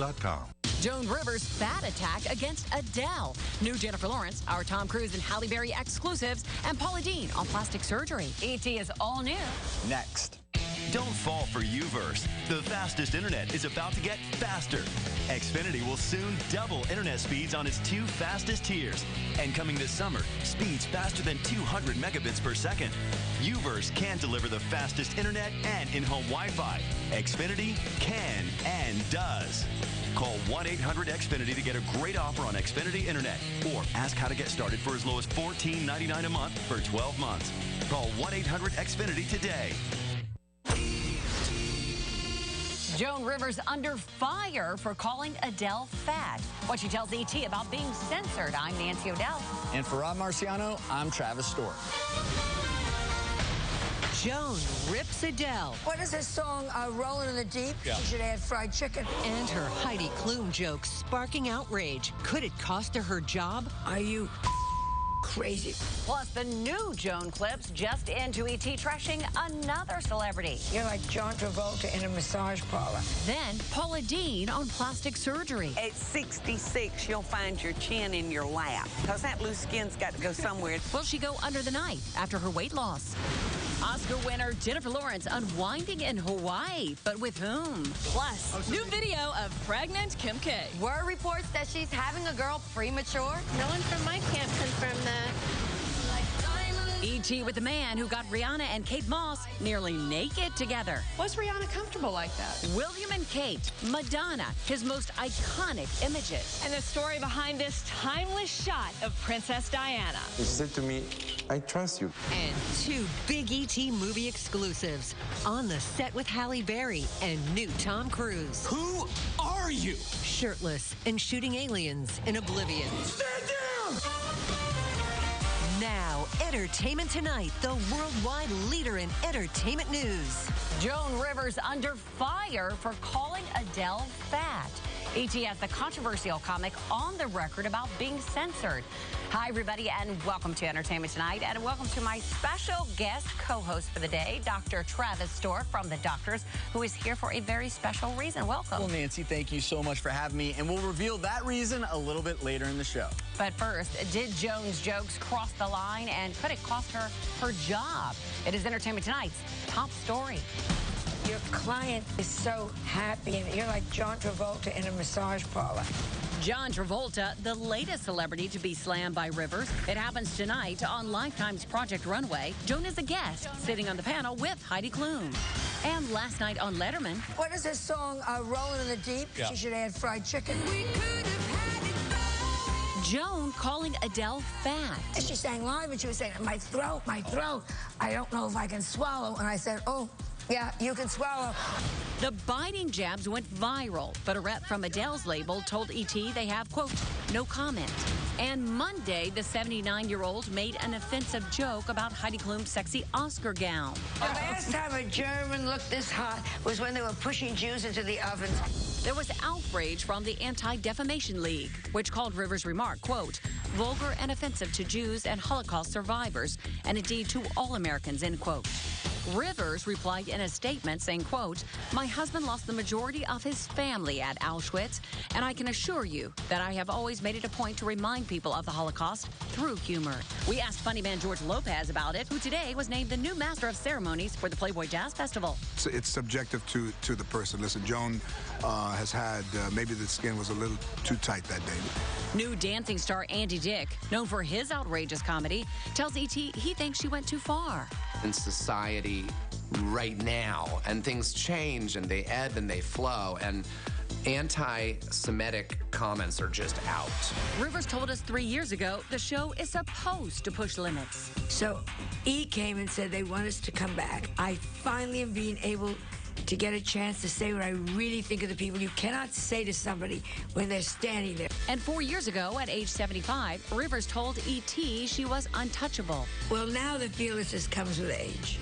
BlueNile.com. Joan Rivers' fat attack against Adele. New Jennifer Lawrence, our Tom Cruise and Halle Berry exclusives, and Paula Deen on plastic surgery. ET is all new. Next. Don't fall for UVerse. The fastest internet is about to get faster. Xfinity will soon double internet speeds on its 2 fastest tiers. And coming this summer, speeds faster than 200 megabits per second. UVerse can deliver the fastest internet and in-home Wi-Fi. Xfinity can and does. Call 1-800-XFINITY to get a great offer on Xfinity Internet. Or ask how to get started for as low as $14.99 a month for 12 months. Call 1-800-XFINITY today. Joan Rivers under fire for calling Adele fat. What she tells ET about being censored. I'm Nancy O'Dell. And for Rob Marciano, I'm Travis Stork. Joan rips Adele. What is this song, Rolling in the Deep? Yeah. She should add fried chicken. And her Heidi Klum joke sparking outrage. Could it cost her her job? Are you crazy? Plus, the new Joan clips just into ET trashing another celebrity. You're like John Travolta in a massage parlor. Then, Paula Deen on plastic surgery. At 66, you'll find your chin in your lap, because that loose skin's got to go somewhere. Will she go under the knife after her weight loss? Oscar winner Jennifer Lawrence unwinding in Hawaii, but with whom? Plus, new video of pregnant Kim K. Word reports that she's having a girl premature. No one from my camp confirmed that. E.T. with the man who got Rihanna and Kate Moss nearly naked together. Was Rihanna comfortable like that? William and Kate, Madonna, his most iconic images. And the story behind this timeless shot of Princess Diana. She said to me, I trust you. And 2 big ET movie exclusives. On the set with Halle Berry and new Tom Cruise. Who are you? Shirtless and shooting aliens in oblivion. Stand down! Now, Entertainment Tonight, the worldwide leader in entertainment news. Joan Rivers under fire for calling Adele fat. ET has the controversial comic on the record about being censored. Hi, everybody, and welcome to Entertainment Tonight, and welcome to my special guest co-host for the day, Dr. Travis Stork from The Doctors, who is here for a very special reason. Welcome. Well, Nancy, thank you so much for having me, and we'll reveal that reason a little bit later in the show. But first, did Joan's jokes cross the line, and could it cost her her job? It is Entertainment Tonight's top story. Your client is so happy, and you're like John Travolta in a massage parlor. John Travolta, the latest celebrity to be slammed by Rivers. It happens tonight on Lifetime's Project Runway. Joan is a guest, sitting on the panel with Heidi Klum. And last night on Letterman. What is this song, Rolling in the Deep? Yeah. She should add fried chicken. Joan calling Adele fat. She sang live, and she was saying, my throat, I don't know if I can swallow. And I said, oh, yeah, you can swallow. The biting jabs went viral, but a rep from Adele's label told ET they have, quote, no comment. And Monday, the 79-year-old made an offensive joke about Heidi Klum's sexy Oscar gown. The last time a German looked this hot was when they were pushing Jews into the ovens. There was outrage from the Anti-Defamation League, which called Rivers' remark, quote, vulgar and offensive to Jews and Holocaust survivors, and indeed to all Americans, end quote. Rivers replied in a statement saying, quote, my husband lost the majority of his family at Auschwitz, and I can assure you that I have always made it a point to remind people of the Holocaust through humor. We asked funny man George Lopez about it, who today was named the new master of ceremonies for the Playboy Jazz Festival. So it's subjective to the person. Listen, Joan has had, maybe the skin was a little too tight that day. New dancing star Andy Dick, known for his outrageous comedy, tells ET he thinks she went too far. In society right now, and things change and they ebb and they flow, and anti-Semitic comments are just out. Rivers told us 3 years ago the show is supposed to push limits. So E came and said they want us to come back. I finally am being able to get a chance to say what I really think of the people. You cannot say to somebody when they're standing there. And 4 years ago, at age 75, Rivers told E.T. she was untouchable. Well, now the fearlessness comes with age.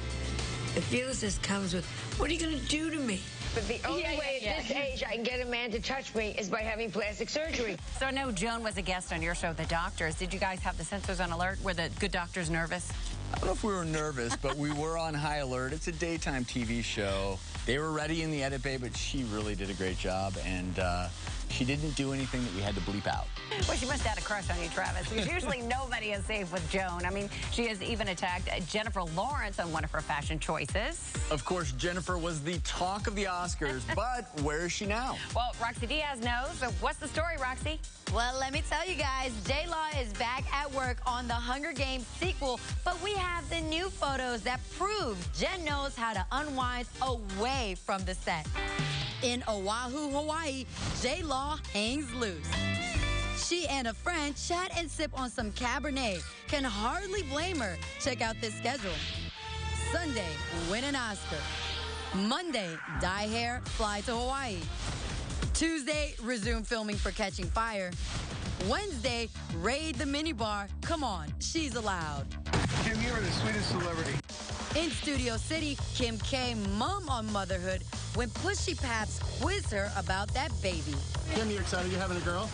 The fearlessness comes with, what are you going to do to me? But the only way at this age I can get a man to touch me is by having plastic surgery. So I know Joan was a guest on your show, The Doctors. Did you guys have the censors on alert? Were the good doctors nervous? I don't know if we were nervous, but we were on high alert. It's a daytime TV show. They were ready in the edit bay, but she really did a great job, and she didn't do anything that we had to bleep out. Well, she must have had a crush on you, Travis, because usually nobody is safe with Joan. I mean, she has even attacked Jennifer Lawrence on one of her fashion choices. Of course, Jennifer was the talk of the Oscars, but where is she now? Well, Roxy Diaz knows. So what's the story, Roxy? Well, let me tell you guys, J-Law is back at work on the Hunger Games sequel, but we have the new photos that prove Jen knows how to unwind away from the set. In Oahu, Hawaii, J-Law hangs loose. She and a friend chat and sip on some Cabernet. Can hardly blame her. Check out this schedule. Sunday, win an Oscar. Monday, dye hair, fly to Hawaii. Tuesday, resume filming for Catching Fire. Wednesday, raid the minibar. Come on, she's allowed. Kim, you are the sweetest celebrity. In Studio City, Kim K, mum on motherhood, when Pushy Paps quiz her about that baby. Kim, you excited you're having a girl?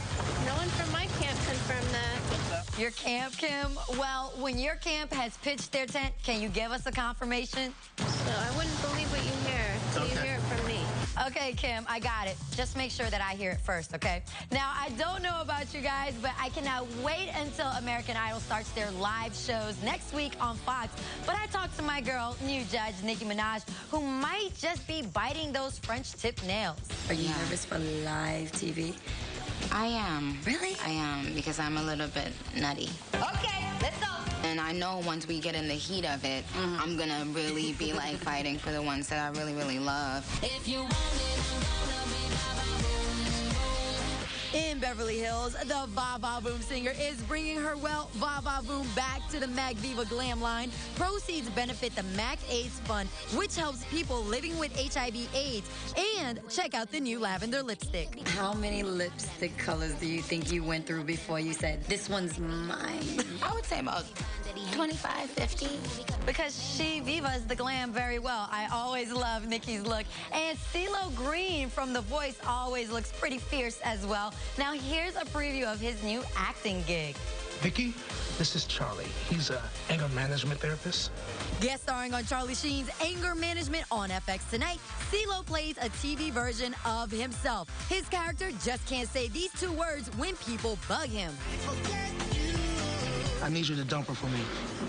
No one from my camp confirmed that. Your camp, Kim? Well, when your camp has pitched their tent, can you give us a confirmation? So I wouldn't believe what you hear until you hear it from me. Okay, Kim, I got it. Just make sure that I hear it first, okay? Now, I don't know about you guys, but I cannot wait until American Idol starts their live shows next week on Fox. But I talked to my girl, new judge Nicki Minaj, who might just be biting those French tip nails. Are you nervous for live TV? I am. Really? I am, because I'm a little bit nutty. Okay, let's go. And I know once we get in the heat of it, I'm gonna really be like fighting for the ones that I really, really love. If you want it, I'm gonna be In Beverly Hills, the Va Va Voom singer is bringing her, well, Va Va Voom back to the Mac Viva Glam line. Proceeds benefit the Mac AIDS Fund, which helps people living with HIV/AIDS. And check out the new lavender lipstick. How many lipstick colors do you think you went through before you said, this one's mine? I would say about 25, 50. Because she Vivas the glam very well. I always love Nikki's look. And CeeLo Green from The Voice always looks pretty fierce as well. Now here's a preview of his new acting gig. Vicky, this is Charlie. He's an anger management therapist. Guest starring on Charlie Sheen's Anger Management on FX tonight, CeeLo plays a TV version of himself. His character just can't say these two words when people bug him. I need you to dump her for me.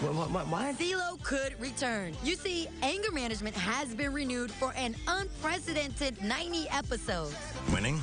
Why? CeeLo could return. You see, Anger Management has been renewed for an unprecedented 90 episodes. Winning?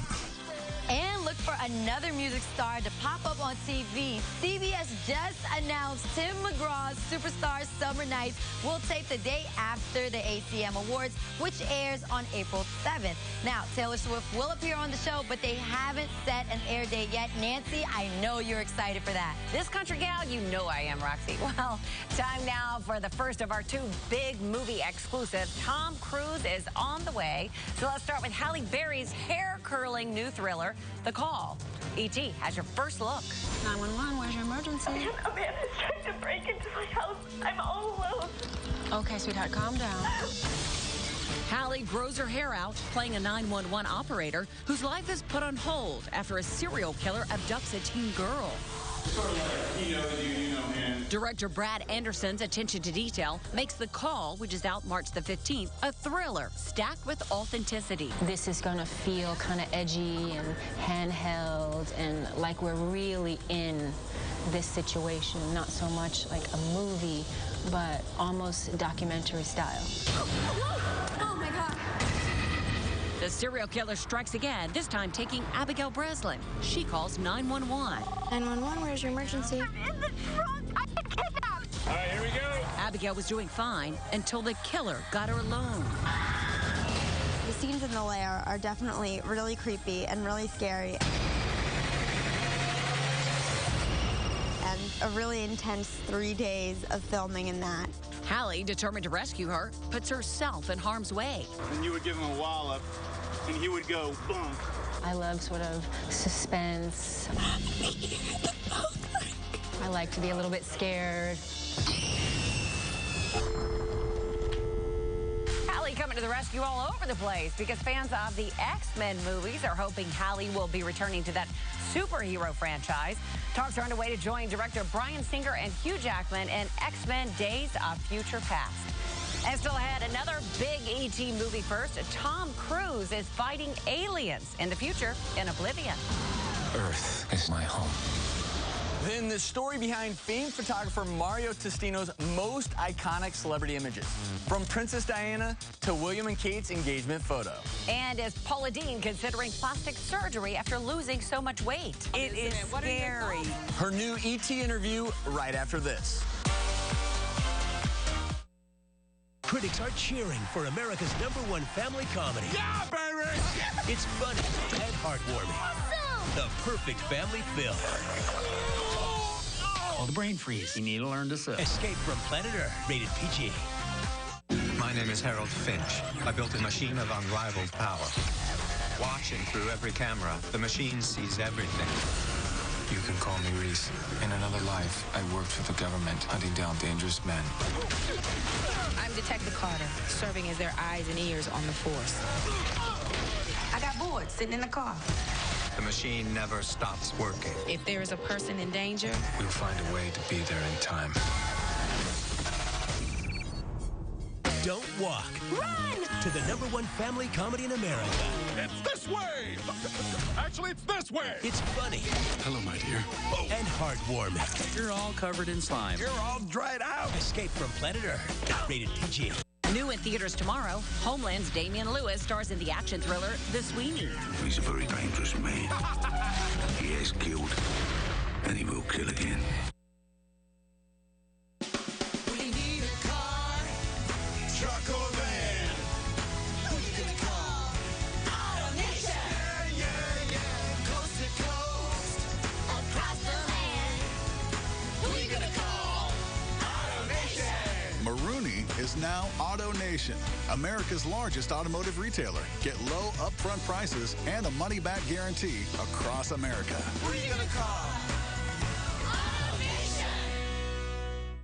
And look for another music star to pop up on TV. CBS just announced Tim McGraw's Superstar Summer Nights will tape the day after the ACM Awards, which airs on April 7th. Now, Taylor Swift will appear on the show, but they haven't set an air date yet. Nancy, I know you're excited for that. This country gal, you know I am, Roxy. Well, time now for the first of our two big movie exclusives. Tom Cruise is on the way. So let's start with Halle Berry's hair-curling new thriller, The Call. E.T. has your first look. 911, where's your emergency? A man is trying to break into my house. I'm all alone. Okay, sweetheart, calm down. Halle grows her hair out, playing a 911 operator whose life is put on hold after a serial killer abducts a teen girl. Director Brad Anderson's attention to detail makes The Call, which is out March the 15th, a thriller stacked with authenticity. This is going to feel kind of edgy and handheld and like we're really in this situation. Not so much like a movie, but almost documentary style. Oh my God. The serial killer strikes again, this time taking Abigail Breslin. She calls 911. 911, where's your emergency? I'm in the trunk. I get kidnapped. All right, here we go. Abigail was doing fine until the killer got her alone. The scenes in the lair are definitely really creepy and really scary. And a really intense 3 days of filming in that. Halle, determined to rescue her, puts herself in harm's way. And you would give him a wallop, and he would go boom. I love sort of suspense. I like to be a little bit scared. Halle coming to the rescue all over the place because fans of the X-Men movies are hoping Halle will be returning to that superhero franchise. Talks are underway to join director Bryan Singer and Hugh Jackman in X-Men Days of Future Past. And still ahead, another big E.T. movie first. Tom Cruise is fighting aliens in the future in Oblivion. Earth is my home. Then the story behind famed photographer Mario Testino's most iconic celebrity images, from Princess Diana to William and Kate's engagement photo. And is Paula Deen considering plastic surgery after losing so much weight? It is scary. Her new E.T. interview right after this. Critics are cheering for America's #1 family comedy. Yeah, baby! It's funny and heartwarming. Awesome! The perfect family film. Called the brain freeze. You need to learn to sit. Escape from Planet Earth. Rated PG. My name is Harold Finch. I built a machine of unrivaled power. Watching through every camera, the machine sees everything. You can call me Reese. In another life, I worked for the government, hunting down dangerous men. I'm Detective Carter, serving as their eyes and ears on the force. I got bored sitting in the car. The machine never stops working. If there is a person in danger, We'll find a way to be there in time. Don't walk. Run! To the #1 family comedy in America. It's this way! Actually, it's this way! It's funny. Hello, my dear. And heartwarming. You're all covered in slime. You're all dried out! Escape from Planet Earth. Rated PG. New in theaters tomorrow, Homeland's Damian Lewis stars in the action thriller The Sweeney. He's a very dangerous man. He has killed, and he will kill again. We need a car, truck or van. Who you gonna call? Auto Nation! Yeah. Coast to coast, across the land. Who you gonna call? Auto Nation! Maruni is now AutoNation, America's largest automotive retailer. Get low upfront prices and a money-back guarantee across America. Who you gonna call? AutoNation!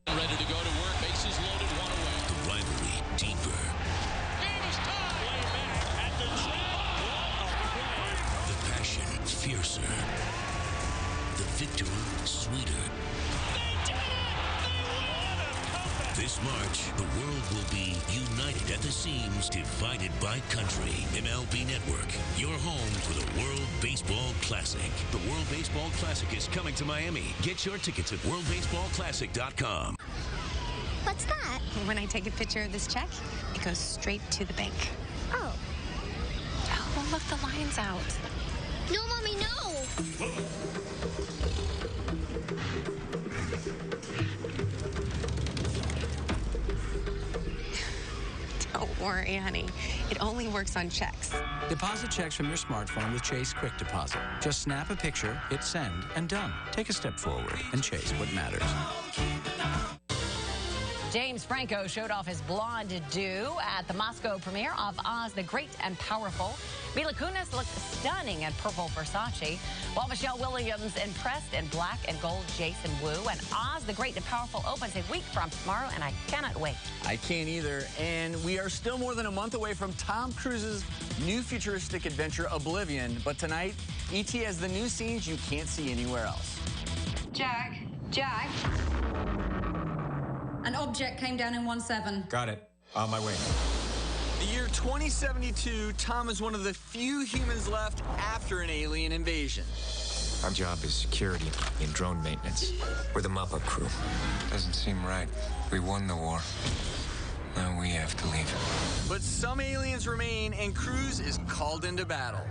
Ready to go to work, bases loaded, one away. The rivalry deeper. And it's time. Way back at the track. The passion fiercer. The victory sweeter. This March, the world will be united at the seams, divided by country. MLB Network, your home for the World Baseball Classic. The World Baseball Classic is coming to Miami. Get your tickets at worldbaseballclassic.com. What's that? when I take a picture of this check, it goes straight to the bank. Oh. Oh, look, the line's out. No, Mommy, no! Don't worry, honey. It only works on checks. Deposit checks from your smartphone with Chase Quick Deposit. Just snap a picture, hit send, and done. Take a step forward and chase what matters. James Franco showed off his blonde do at the Moscow premiere of Oz the Great and Powerful. Mila Kunis looked stunning in purple Versace, while Michelle Williams impressed in black and gold Jason Wu. And Oz the Great and Powerful opens a week from tomorrow, and I cannot wait. I can't either. And we are still more than a month away from Tom Cruise's new futuristic adventure, Oblivion. But tonight, E.T. has the new scenes you can't see anywhere else. Jack. An object came down in 1-7. Got it. On my way. The year 2072, Tom is one of the few humans left after an alien invasion. Our job is security and drone maintenance. We're the mop-up crew. Doesn't seem right. We won the war. Now we have to leave. But some aliens remain, and Cruise is called into battle.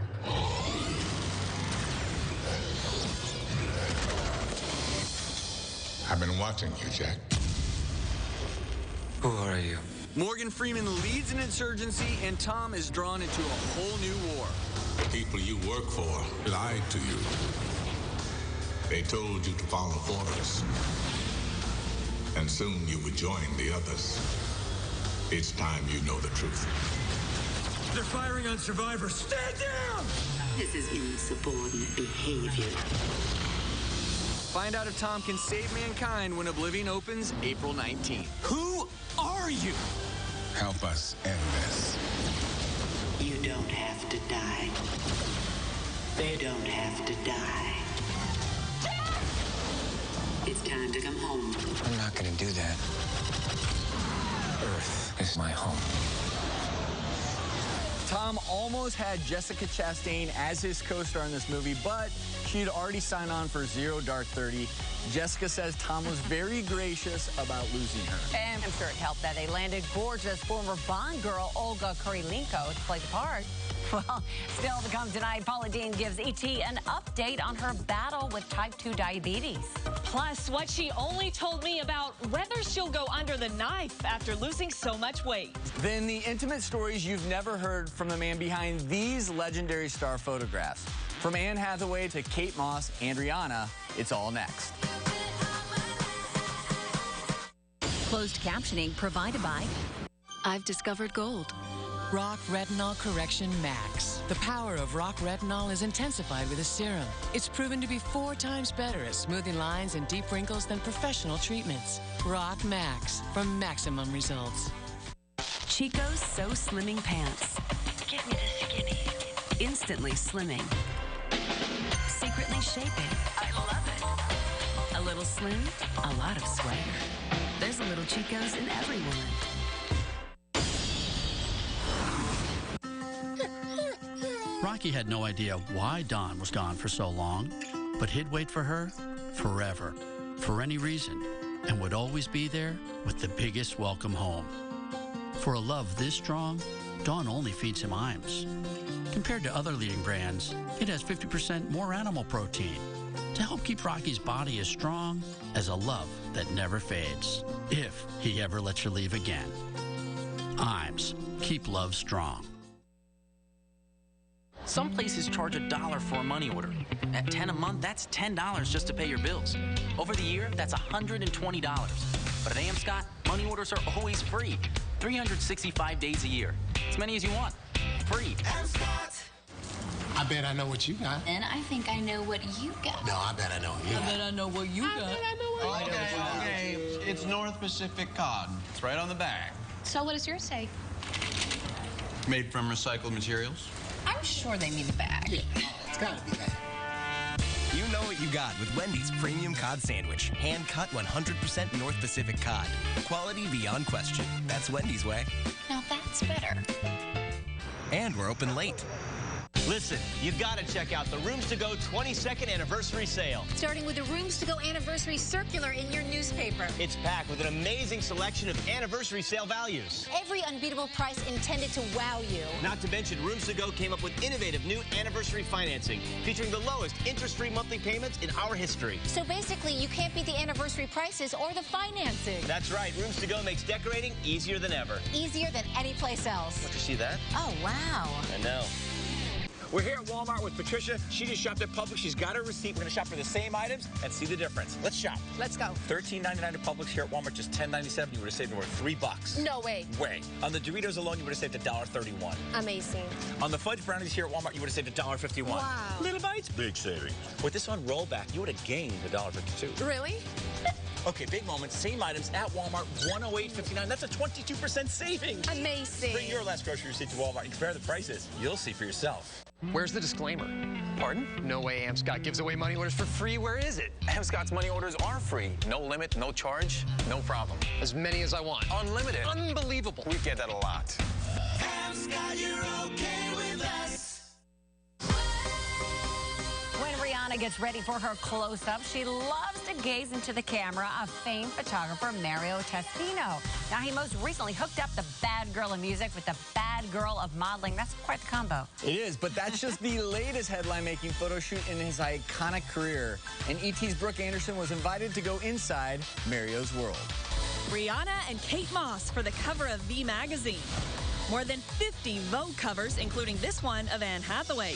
I've been watching you, Jack. Who are you? Morgan Freeman leads an insurgency, and Tom is drawn into a whole new war. The people you work for lied to you. They told you to follow orders. And soon you would join the others. It's time you know the truth. They're firing on survivors. Stand down! This is insubordinate behavior. Find out if Tom can save mankind when Oblivion opens April 19th. Who are you? Help us end this. You don't have to die. They don't have to die. It's time to come home. I'm not gonna do that. Earth is my home. Tom almost had Jessica Chastain as his co-star in this movie, but she'd already signed on for Zero Dark 30. Jessica says Tom was very gracious about losing her. And I'm sure it helped that they landed gorgeous former Bond girl Olga Kurylenko to play the part. Well, still to come tonight, Paula Deen gives E.T. an update on her battle with type 2 diabetes. Plus, what she only told me about whether she'll go under the knife after losing so much weight. Then the intimate stories you've never heard from the man behind these legendary star photographs. From Anne Hathaway to Kate Moss and Rihanna, it's all next. Closed captioning provided by I've discovered gold. Rock Retinol Correction Max. The power of Rock Retinol is intensified with a serum. It's proven to be 4 times better at smoothing lines and deep wrinkles than professional treatments. Rock Max from maximum results. Chico's So Slimming Pants. Give me the skinny. Instantly slimming. Secretly shaping. I love it. A little slim, a lot of swagger. There's a little Chico's in every woman. Rocky had no idea why Dawn was gone for so long, but he'd wait for her forever, for any reason, and would always be there with the biggest welcome home. For a love this strong, Dawn only feeds him Iams. Compared to other leading brands, it has 50% more animal protein to help keep Rocky's body as strong as a love that never fades, if he ever lets you leave again. Iams, keep love strong. Some places charge $1 for a money order. At $10 a month, that's $10 just to pay your bills. Over the year, that's $120. But at A.M. Scott, money orders are always free. 365 days a year. As many as you want. Free. A.M. Scott. I bet I know what you got. And I think I know what you got. No, I bet I know what you got. I bet I know what you got. Okay. It's North Pacific cod. It's right on the bag. So what does yours say? Made from recycled materials. I'm sure they mean the bag. Yeah, it's gotta be that. You know what you got with Wendy's Premium Cod Sandwich. Hand-cut 100% North Pacific cod. Quality beyond question. That's Wendy's way. Now that's better. And we're open late. Listen, you've got to check out the Rooms to Go 22nd anniversary sale. Starting with the Rooms to Go anniversary circular in your newspaper. It's packed with an amazing selection of anniversary sale values. Every unbeatable price intended to wow you. Not to mention, Rooms to Go came up with innovative new anniversary financing, featuring the lowest interest-free monthly payments in our history. So basically, you can't beat the anniversary prices or the financing. That's right. Rooms to Go makes decorating easier than ever. Easier than any place else. Did you see that? Oh, wow. I know. We're here at Walmart with Patricia. She just shopped at Publix. She's got her receipt. We're going to shop for the same items and see the difference. Let's shop. Let's go. $13.99 at Publix. Here at Walmart, just $10.97. You would have saved over $3. No way. Way. On the Doritos alone, you would have saved $1.31. Amazing. On the Fudge Brownies here at Walmart, you would have saved $1.51. Wow. Little bites, big savings. With this one, rollback, you would have gained $1.52. Really? Okay, big moment. Same items at Walmart, $108.59. That's a 22% savings. Amazing. Bring your last grocery receipt to Walmart and compare the prices. You'll see for yourself. Where's the disclaimer? Pardon? No way A.M. Scott gives away money orders for free. Where is it? A.M. Scott's money orders are free. No limit, no charge, no problem. As many as I want. Unlimited. Unbelievable. We get that a lot. A.M. Scott, you're okay with us. When Rihanna gets ready for her close-up, she loves to gaze into the camera of famed photographer Mario Testino. Now, he most recently hooked up the bad girl of music with the bad girl of modeling. That's quite the combo. It is, but that's just the latest headline-making photo shoot in his iconic career. And E.T.'s Brooke Anderson was invited to go inside Mario's world. Rihanna and Kate Moss for the cover of V Magazine. More than 50 Vogue covers, including this one of Anne Hathaway.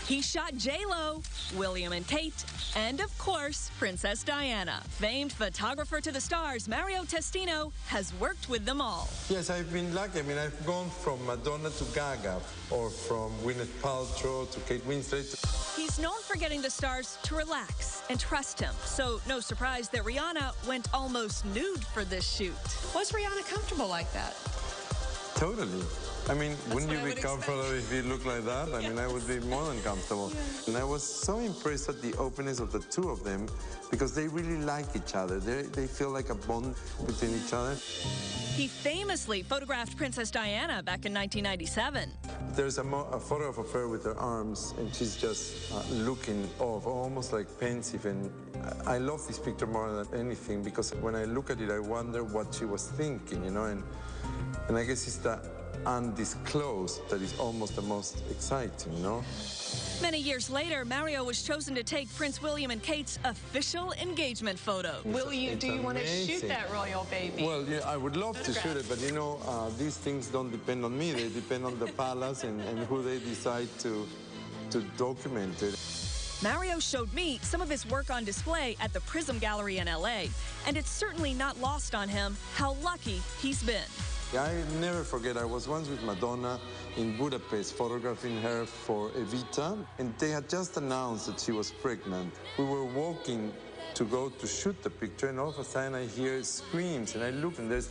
He shot J.Lo, William and Kate, and of course, Princess Diana. Famed photographer to the stars, Mario Testino, has worked with them all. Yes, I've been lucky. I mean, I've gone from Madonna to Gaga, or from Gwyneth Paltrow to Kate Winslet. He's known for getting the stars to relax and trust him. So no surprise that Rihanna went almost nude for this shoot. Was Rihanna comfortable like that? Totally. I mean, wouldn't you be comfortable if you look like that? I mean, I would be more than comfortable. And I was so impressed at the openness of the two of them because they really like each other. They feel like a bond between each other. He famously photographed Princess Diana back in 1997. There's a photograph of her with her arms, and she's just looking off, almost like pensive. And I love this picture more than anything because when I look at it, I wonder what she was thinking, you know. And I guess it's the undisclosed that is almost the most exciting, you know. Many years later, Mario was chosen to take Prince William and Kate's official engagement photo. Do you want to shoot that royal baby? Well, yeah, I would love to shoot it, but you know, these things don't depend on me. They depend on the palace and who they decide to document it. Mario showed me some of his work on display at the Prism Gallery in LA, and it's certainly not lost on him how lucky he's been. I never forget, I was once with Madonna in Budapest photographing her for Evita, and they had just announced that she was pregnant. We were walking to go to shoot the picture, and all of a sudden I hear screams, and I look, and there's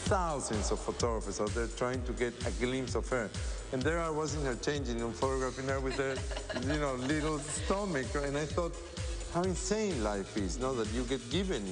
thousands of photographers out there trying to get a glimpse of her. And there I was in her changing room, photographing her with her, you know, little stomach, and I thought, how insane life is, no? That you get given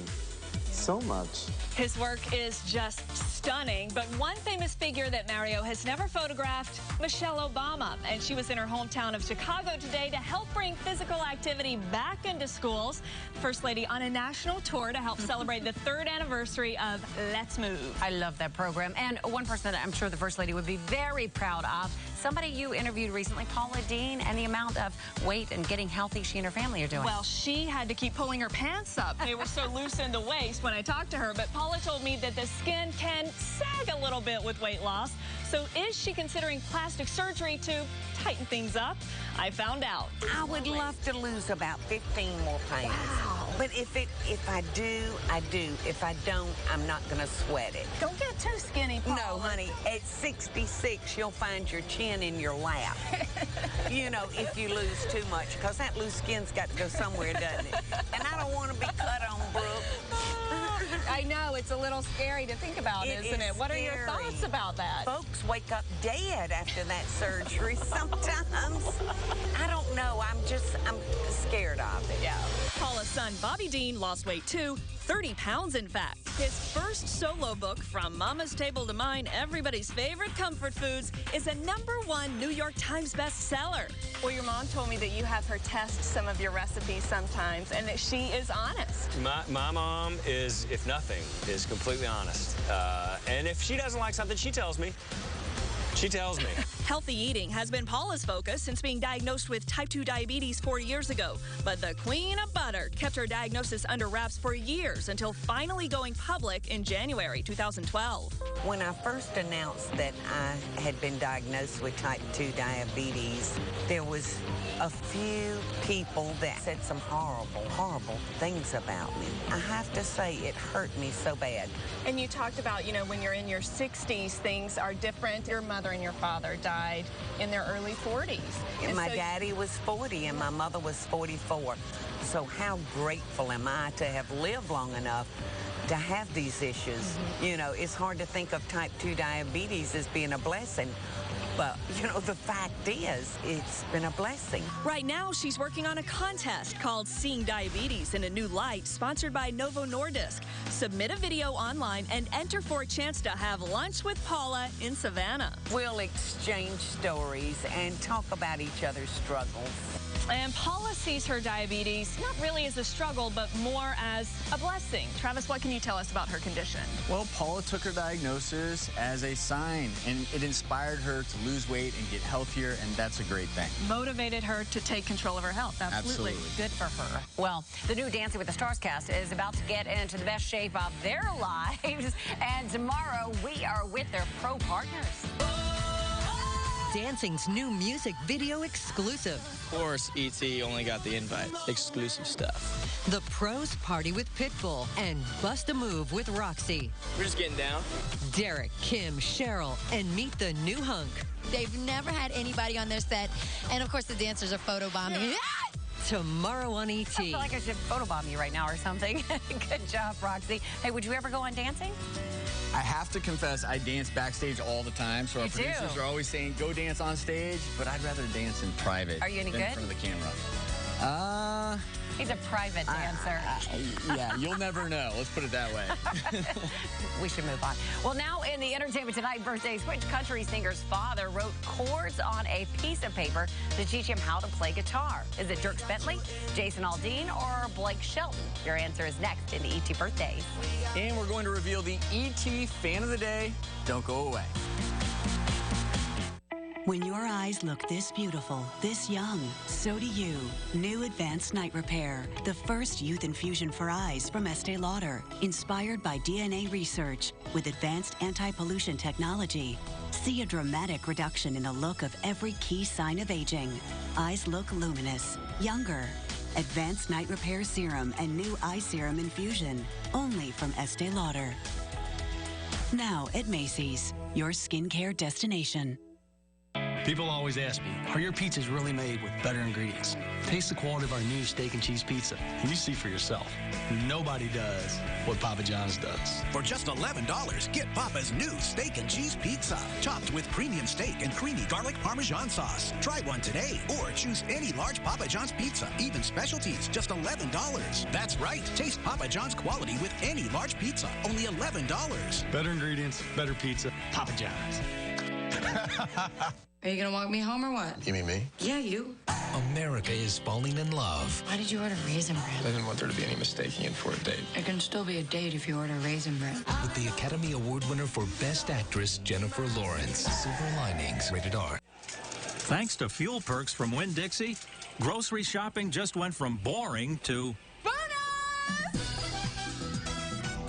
so much. His work is just stunning, but one famous figure that Mario has never photographed, Michelle Obama. And she was in her hometown of Chicago today to help bring physical activity back into schools. First Lady on a national tour to help celebrate the 3rd anniversary of Let's Move. I love that program. And one person that I'm sure the First Lady would be very proud of, somebody you interviewed recently, Paula Deen, and the amount of weight and getting healthy she and her family are doing. Well, she had to keep pulling her pants up. They were so loose in the waist when I talked to her, but Paula told me that the skin can sag a little bit with weight loss. So is she considering plastic surgery to tighten things up? I found out. I would love to lose about 15 more pounds. Wow. But if I do, I do. If I don't, I'm not going to sweat it. Don't get too skinny, Paula. No, honey. At 66, you'll find your chin in your lap. You know, if you lose too much, because that loose skin's got to go somewhere, doesn't it? And I don't want to be cut on, Brooke. I know, it's a little scary to think about, isn't it? What are your thoughts about that? Folks wake up dead after that surgery sometimes. I don't know. I'm scared of it. Yeah. Paula's son, Bobby Deen, lost weight too, 30 pounds in fact. His first solo book, From Mama's Table to Mine, Everybody's Favorite Comfort Foods, is a #1 New York Times bestseller. Well, your mom told me that you have her test some of your recipes sometimes and that she is honest. My mom is, if nothing, is completely honest. And if she doesn't like something, she tells me. She tells me. Healthy eating has been Paula's focus since being diagnosed with type 2 diabetes 4 years ago. But the Queen of Butter kept her diagnosis under wraps for years until finally going public in January 2012. When I first announced that I had been diagnosed with type 2 diabetes, there was a few people that said some horrible things about me. I have to say, it hurt me so bad. And you talked about, you know, when you're in your 60s, things are different. Your mother and your father died in their early 40s. And my daddy was 40 and my mother was 44. So how grateful am I to have lived long enough to have these issues. Mm-hmm. You know, it's hard to think of type 2 diabetes as being a blessing. But, you know, the fact is, it's been a blessing. Right now, she's working on a contest called Seeing Diabetes in a New Light, sponsored by Novo Nordisk. Submit a video online and enter for a chance to have lunch with Paula in Savannah. We'll exchange stories and talk about each other's struggles. And Paula sees her diabetes not really as a struggle, but more as a blessing. Travis, what can you tell us about her condition? Well, Paula took her diagnosis as a sign, and it inspired her to lose weight and get healthier, and that's a great thing. Motivated her to take control of her health. Absolutely. Good for her. Well, the new Dancing with the Stars cast is about to get into the best shape of their lives, and tomorrow we are with their pro partners. Dancing's new music video exclusive. Of course, E.T. only got the invite. Exclusive stuff. The Pros Party with Pitbull and Bust a Move with Roxy. We're just getting down. Derek, Kim, Cheryl, and meet the new hunk. They've never had anybody on their set, and of course the dancers are photobombing. tomorrow on ET. I feel like I should photobomb you right now or something. Good job, Roxy. Hey, would you ever go on dancing? I have to confess, I dance backstage all the time, so our producers are always saying, go dance on stage, but I'd rather dance in private Are you any than good? in front of the camera. He's a private dancer. Yeah, you'll never know. Let's put it that way. We should move on. Well, now in the Entertainment Tonight birthdays, which country singer's father wrote chords on a piece of paper to teach him how to play guitar? Is it Dierks Bentley, Jason Aldean, or Blake Shelton? Your answer is next in the ET Birthdays. And we're going to reveal the ET Fan of the Day. Don't go away. When your eyes look this beautiful, this young, so do you. New Advanced Night Repair, the first youth infusion for eyes from Estee Lauder, inspired by DNA research with advanced anti-pollution technology. See a dramatic reduction in the look of every key sign of aging. Eyes look luminous, younger. Advanced Night Repair Serum and new eye serum infusion, only from Estee Lauder. Now at Macy's, your skincare destination. People always ask me, are your pizzas really made with better ingredients? Taste the quality of our new steak and cheese pizza, and you see for yourself. Nobody does what Papa John's does. For just $11, get Papa's new steak and cheese pizza, topped with premium steak and creamy garlic Parmesan sauce. Try one today, or choose any large Papa John's pizza, even specialties, just $11. That's right, taste Papa John's quality with any large pizza, only $11. Better ingredients, better pizza, Papa John's. Are you gonna walk me home or what? You mean me? Yeah, you. America is falling in love. Why did you order Raisin Bran? I didn't want there to be any mistaking it for a date. It can still be a date if you order Raisin Bran. With the Academy Award winner for Best Actress, Jennifer Lawrence. Silver Linings, rated R. Thanks to fuel perks from Winn-Dixie, grocery shopping just went from boring to bonus!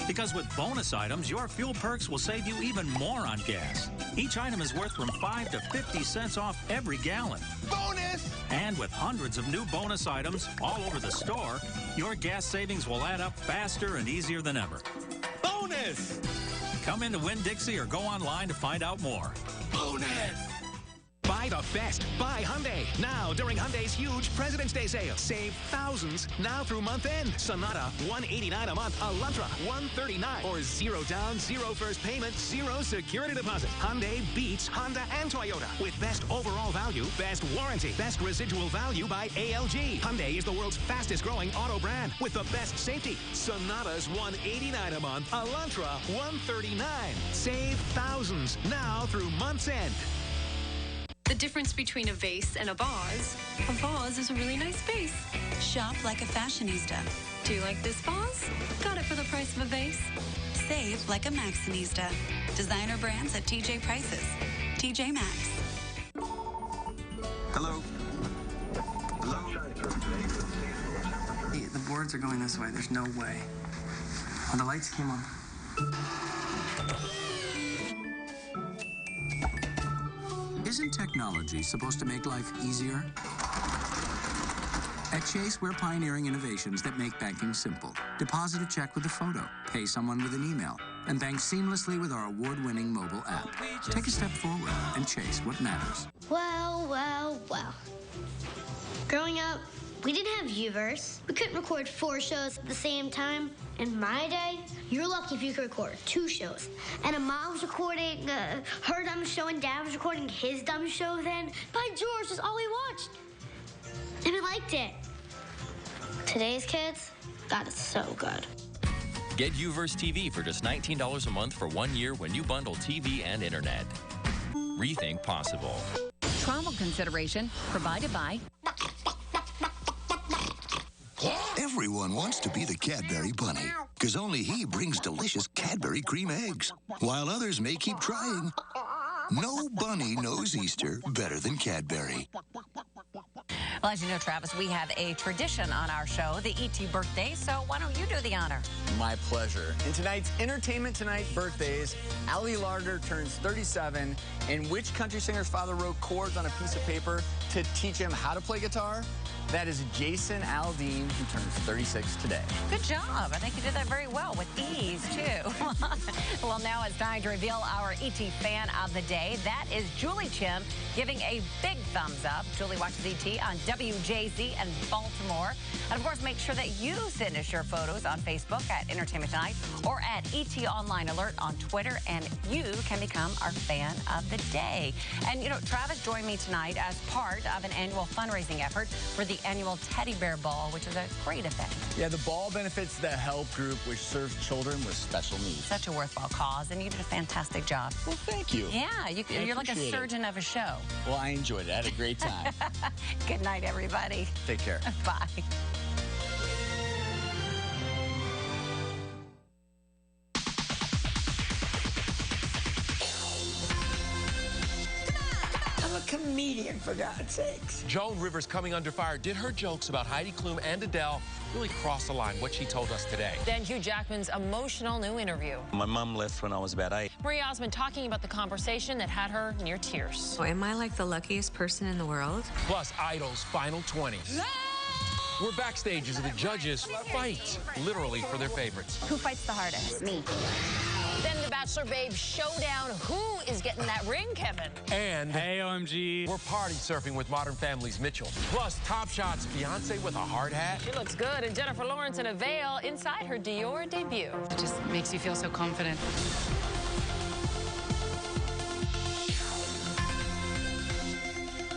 Because with bonus items, your fuel perks will save you even more on gas. Each item is worth from 5 to 50 cents off every gallon. Bonus! And with hundreds of new bonus items all over the store, your gas savings will add up faster and easier than ever. Bonus! Come into Winn-Dixie or go online to find out more. Bonus! Buy the best. Buy Hyundai. Now during Hyundai's huge President's Day sale. Save thousands now through month end. Sonata, $189 a month. Elantra, $139. Or 0 down, 0 first payment, 0 security deposit. Hyundai beats Honda and Toyota. With best overall value, best warranty, best residual value by ALG. Hyundai is the world's fastest growing auto brand with the best safety. Sonata's $189 a month. Elantra, $139. Save thousands now through month's end. The difference between a vase and a vase is a really nice vase. Shop like a fashionista. Do you like this vase? Got it for the price of a vase. Save like a Maxxinista. Designer brands at TJ prices. TJ Maxx. Hello? Hello? Hey, the boards are going this way. There's no way. Oh, the lights came on. Isn't technology supposed to make life easier? At Chase, we're pioneering innovations that make banking simple. Deposit a check with a photo, pay someone with an email, and bank seamlessly with our award-winning mobile app. Take a step forward and chase what matters. Well, well, well. Growing up, we didn't have U-verse. We couldn't record 4 shows at the same time. In my day, you're lucky if you could record 2 shows. And Mom was recording her dumb show, and Dad was recording his dumb show then. By George, that's all we watched. And we liked it. Today's kids, God, it's so good. Get U-verse TV for just $19 a month for 1 year when you bundle TV and internet. Rethink possible. Travel consideration provided by... Everyone wants to be the Cadbury Bunny, because only he brings delicious Cadbury cream eggs, while others may keep trying. No bunny knows Easter better than Cadbury. Well, as you know, Travis, we have a tradition on our show, the ET birthday, so why don't you do the honor? My pleasure. In tonight's Entertainment Tonight birthdays, Ali Larter turns 37, and which country singer's father wrote chords on a piece of paper to teach him how to play guitar? That is Jason Aldean, who turns 36 today. Good job. I think you did that very well with ease, too. Well, now it's time to reveal our ET fan of the day. That is Julie Chim, giving a big thumbs up. Julie watches ET on WJZ in Baltimore. And, of course, make sure that you send us your photos on Facebook at Entertainment Tonight or at ET Online Alert on Twitter, and you can become our fan of the day. And, you know, Travis joined me tonight as part of an annual fundraising effort for the annual Teddy Bear Ball, which is a great event. Yeah, the ball benefits the HELP group, which serves children with special needs. Such a worthwhile cause, and you did a fantastic job. Well, thank you. Yeah, you're like a surgeon of a show. Well, I enjoyed it. I had a great time. Good night, everybody. Take care. Bye. I'm a comedian, for God's sakes. Joan Rivers coming under fire. Did her jokes about Heidi Klum and Adele really cross the line, what she told us today? Then Hugh Jackman's emotional new interview. My mom left when I was about 8. Marie Osmond talking about the conversation that had her near tears. Oh, am I like the luckiest person in the world? Plus, Idol's Final 20. We're backstage as the judges fight, literally, for their favorites. Who fights the hardest? Me. Then the Bachelor Babe showdown. Who is getting that ring, Kevin? And hey, OMG, we're party surfing with Modern Family's Mitchell. Plus, Top Shots, Beyonce with a hard hat. She looks good. And Jennifer Lawrence in a veil inside her Dior debut. It just makes you feel so confident.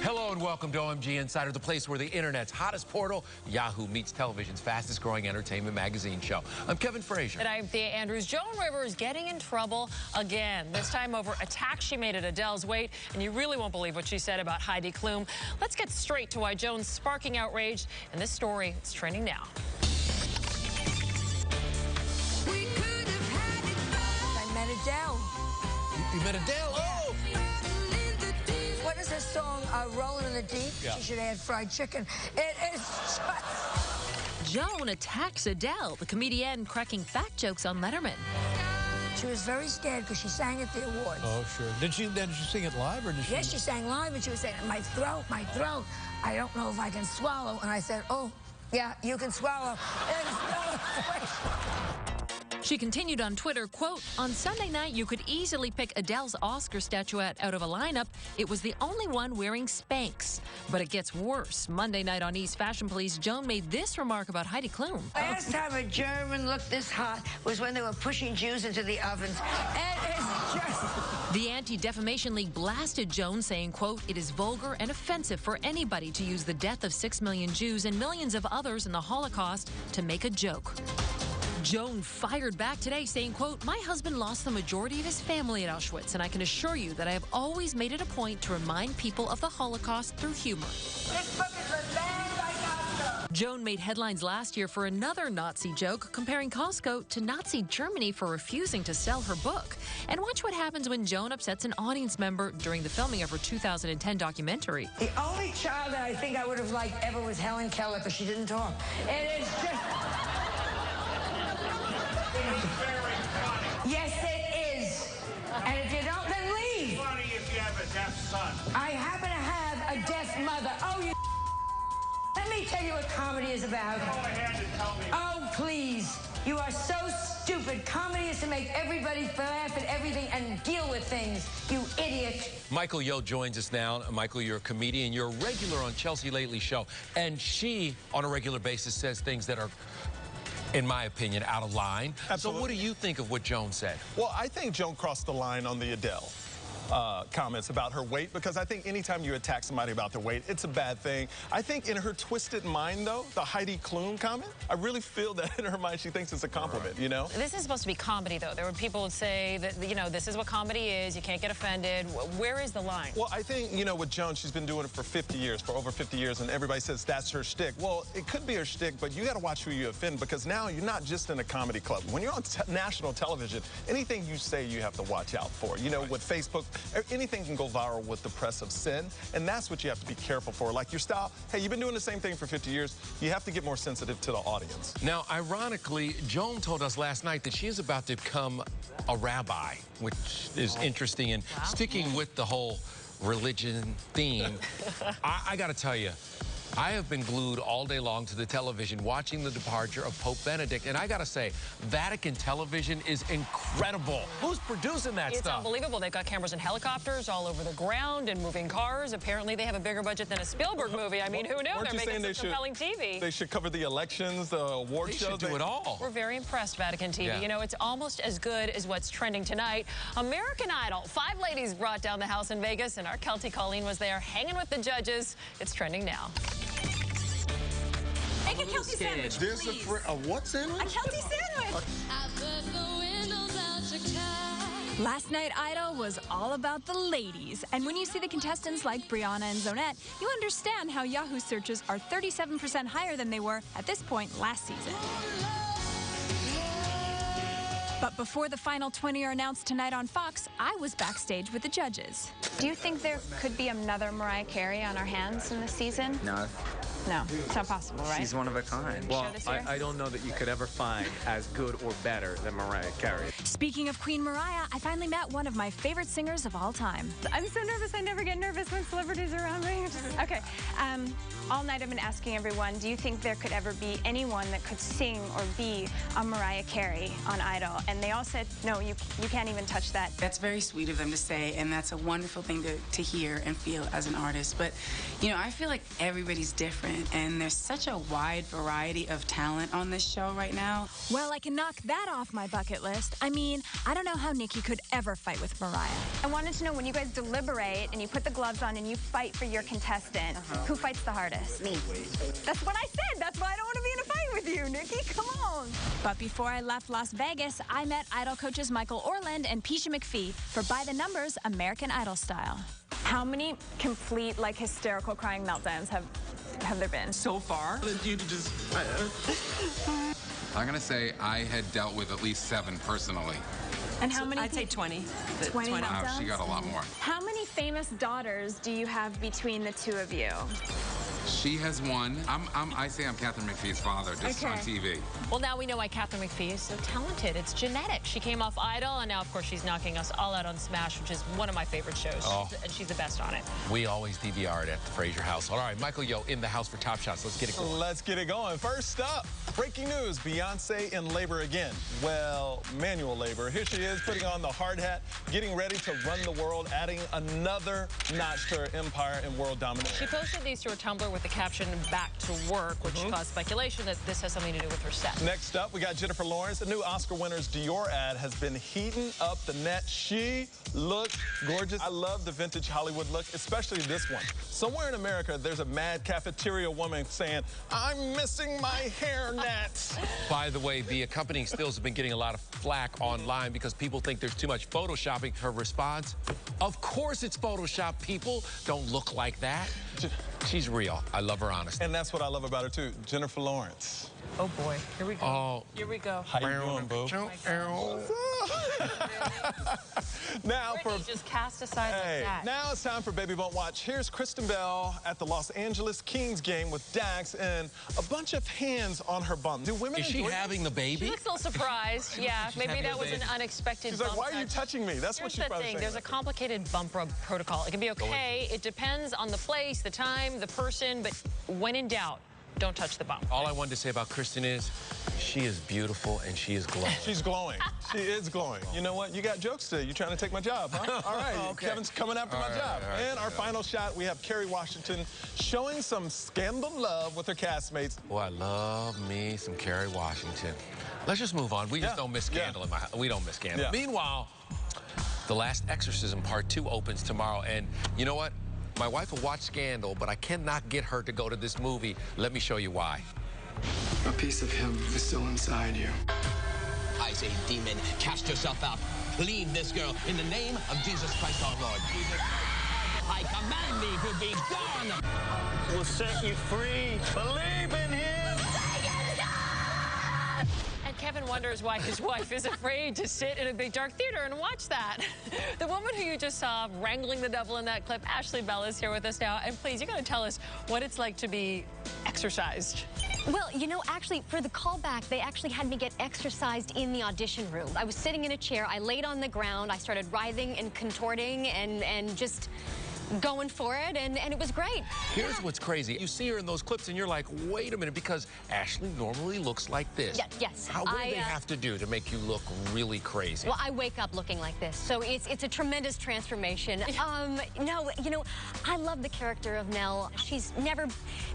Hello and welcome to OMG Insider, the place where the internet's hottest portal, Yahoo, meets television's fastest growing entertainment magazine show. I'm Kevin Frazier. And I'm Thea Andrews. Joan Rivers getting in trouble again, this time over attacks she made at Adele's weight. And you really won't believe what she said about Heidi Klum. Let's get straight to why Joan's sparking outrage. And this story is trending now. I met Adele. You met Adele? Oh! What is this song, Rolling in the Deep? Yeah. She should add fried chicken. It is just... Joan attacks Adele, the comedian cracking fat jokes on Letterman. She was very scared because she sang at the awards. Oh, sure. Did she sing it live or did she? Yes, she sang live, and she was saying, my throat. I don't know if I can swallow. And I said, oh, yeah, you can swallow. She continued on Twitter, quote, on Sunday night, you could easily pick Adele's Oscar statuette out of a lineup. It was the only one wearing Spanx. But it gets worse. Monday night on East Fashion Police, Joan made this remark about Heidi Klum. Last time a German looked this hot was when they were pushing Jews into the ovens. It is just... The Anti-Defamation League blasted Joan, saying, quote, it is vulgar and offensive for anybody to use the death of 6 million Jews and millions of others in the Holocaust to make a joke. Joan fired back today, saying, quote, my husband lost the majority of his family at Auschwitz, and I can assure you that I have always made it a point to remind people of the Holocaust through humor. This book is the band I got. Joan made headlines last year for another Nazi joke, comparing Costco to Nazi Germany for refusing to sell her book. And watch what happens when Joan upsets an audience member during the filming of her 2010 documentary. The only child that I think I would have liked ever was Helen Keller, because she didn't talk. It is just... Yes, it is. And if you don't, then leave. It's funny if you have a deaf son. I happen to have a deaf mother. Oh, you... Let me tell you what comedy is about. Go ahead and tell me. Oh, please. You are so stupid. Comedy is to make everybody laugh at everything and deal with things, you idiot. Michael Yo joins us now. Michael, you're a comedian. You're a regular on Chelsea Lately Show. And she, on a regular basis, says things that are, in my opinion, out of line. Absolutely. So what do you think of what Joan said? Well, I think Joan crossed the line on the Adele comments about her weight, because I think anytime you attack somebody about their weight, it's a bad thing. I think in her twisted mind, though, the Heidi Klum comment, I really feel that in her mind she thinks it's a compliment, you know? This is supposed to be comedy, though. There were people who say that, you know, this is what comedy is. You can't get offended. Where is the line? Well, I think, you know, with Joan, she's been doing it for 50 years, for over 50 years, and everybody says that's her shtick. Well, it could be her shtick, but you got to watch who you offend, because now you're not just in a comedy club. When you're on national television, anything you say you have to watch out for. You know, with Facebook, anything can go viral with the press of sin, and that's what you have to be careful for. Like your style, hey, you've been doing the same thing for 50 years. You have to get more sensitive to the audience. Now, ironically, Joan told us last night that she is about to become a rabbi, which is interesting. And sticking with the whole religion theme, I got to tell you, I have been glued all day long to the television watching the departure of Pope Benedict, and I gotta say, Vatican television is incredible. Who's producing that It's stuff? unbelievable. They've got cameras and helicopters all over the ground and moving cars. Apparently, they have a bigger budget than a Spielberg movie. I mean, who knew? They're making some compelling TV. They should cover the elections, the award shows. They should do it all. We're very impressed, Vatican TV. Yeah. You know, it's almost as good as what's trending tonight. American Idol. 5 ladies brought down the house in Vegas, and our Kelty Colleen was there hanging with the judges. It's trending now. Make a Kelty sandwich, There's please. a what sandwich? A Kelty sandwich. Last night, Idol was all about the ladies. And when you see the contestants like Brianna and Zonette, you understand how Yahoo searches are 37% higher than they were at this point last season. But before the final 20 are announced tonight on Fox, I was backstage with the judges. Do you think there could be another Mariah Carey on our hands in this season? No. No, it's not possible, right? She's one of a kind. Well, I don't know that you could ever find as good or better than Mariah Carey. Speaking of Queen Mariah, I finally met one of my favorite singers of all time. I'm so nervous. I never get nervous when celebrities are around me. Okay. All night I've been asking everyone, do you think there could ever be anyone that could sing or be a Mariah Carey on Idol? And they all said, no, you can't even touch that. That's very sweet of them to say, and that's a wonderful thing to hear and feel as an artist. But, you know, I feel like everybody's different, and there's such a wide variety of talent on this show right now. Well, I can knock that off my bucket list. I mean, I don't know how Nikki could ever fight with Mariah. I wanted to know, when you guys deliberate and you put the gloves on and you fight for your contestant, who fights the hardest? Me. That's what I said. That's why I don't want to be in a fight with you, Nikki. Come on. But before I left Las Vegas, I met Idol coaches Michael Orland and Pisha McPhee for By the Numbers American Idol style. How many complete, like, hysterical crying meltdowns have there been? So far? I'm going to say I had dealt with at least 7 personally. And how many? I'd say 20. 20 Oh, meltdowns? she got a lot more. How many famous daughters do you have between the two of you? She has one. I say I'm Catherine McPhee's father, just on TV. Well, now we know why Catherine McPhee is so talented. It's genetic. She came off Idol, and now, of course, she's knocking us all out on Smash, which is one of my favorite shows. Oh. And she's the best on it. We always DVR'd at the Fraser house. All right, Michael Yo in the house for Top Shots. Let's get it going. Let's get it going. First up, breaking news, Beyonce in labor again. Well, manual labor. Here she is putting on the hard hat, getting ready to run the world, adding another notch to her empire and world domination. She posted these to her Tumblr with the caption, "Back to work," which caused speculation that this has something to do with her set. Next up, we got Jennifer Lawrence. The new Oscar winner's Dior ad has been heating up the net. She looks gorgeous. I love the vintage Hollywood look, especially this one. Somewhere in America, there's a mad cafeteria woman saying, "I'm missing my hairnet." By the way, the accompanying stills have been getting a lot of flack online because people think there's too much photoshopping. Her response, of course it's Photoshop, people. Don't look like that. She's real. I love her honesty. And that's what I love about her, too. Jennifer Lawrence. Oh, boy. Here we go. Oh. Here we go. How you doing, boo? Now Brittany, just cast aside like that. Now it's time for Baby Won't Watch. Here's Kristen Bell at the Los Angeles Kings game with Dax and a bunch of hands on her bum. Do women Is she enjoy having the baby? She looks a little surprised. Yeah, maybe having that a was an baby. unexpected She's like, bump why are you touch. touching me? That's what Here's she's the probably thing. saying. There's a complicated bump rub protocol. It can be okay. It depends on the place, the time, the person, but when in doubt, don't touch the bump. All I wanted to say about Kristen is she is beautiful and she is glowing. She's glowing. She is glowing. You know what? You got jokes today. You trying to take my job, huh? All right. Okay. Kevin's coming after my job. all right, And our final shot, we have Kerry Washington showing some scandal love with her castmates. Oh, I love me some Kerry Washington. Let's just move on. We just don't miss scandal in my house. We don't miss scandal. Yeah. Meanwhile, The Last Exorcism Part 2 opens tomorrow. And you know what? My wife will watch Scandal, but I cannot get her to go to this movie. Let me show you why. A piece of him is still inside you. I say, demon, cast yourself out. Leave this girl in the name of Jesus Christ our Lord. I command thee to be gone. We'll set you free. Believe in him. And Kevin wonders why his wife is afraid to sit in a big dark theater and watch that. The woman who you just saw wrangling the devil in that clip, Ashley Bell, is here with us now. And please, you got to tell us what it's like to be exorcised. Well, you know, actually, for the callback, they actually had me get exercised in the audition room. I was sitting in a chair, I laid on the ground, I started writhing and contorting and just going for it, and it was great. Here's what's crazy. You see her in those clips, and you're like, wait a minute, because Ashley normally looks like this. Yeah, yes. What do they have to do to make you look really crazy? Well, I wake up looking like this, so it's a tremendous transformation. No, you know, I love the character of Nell. She's never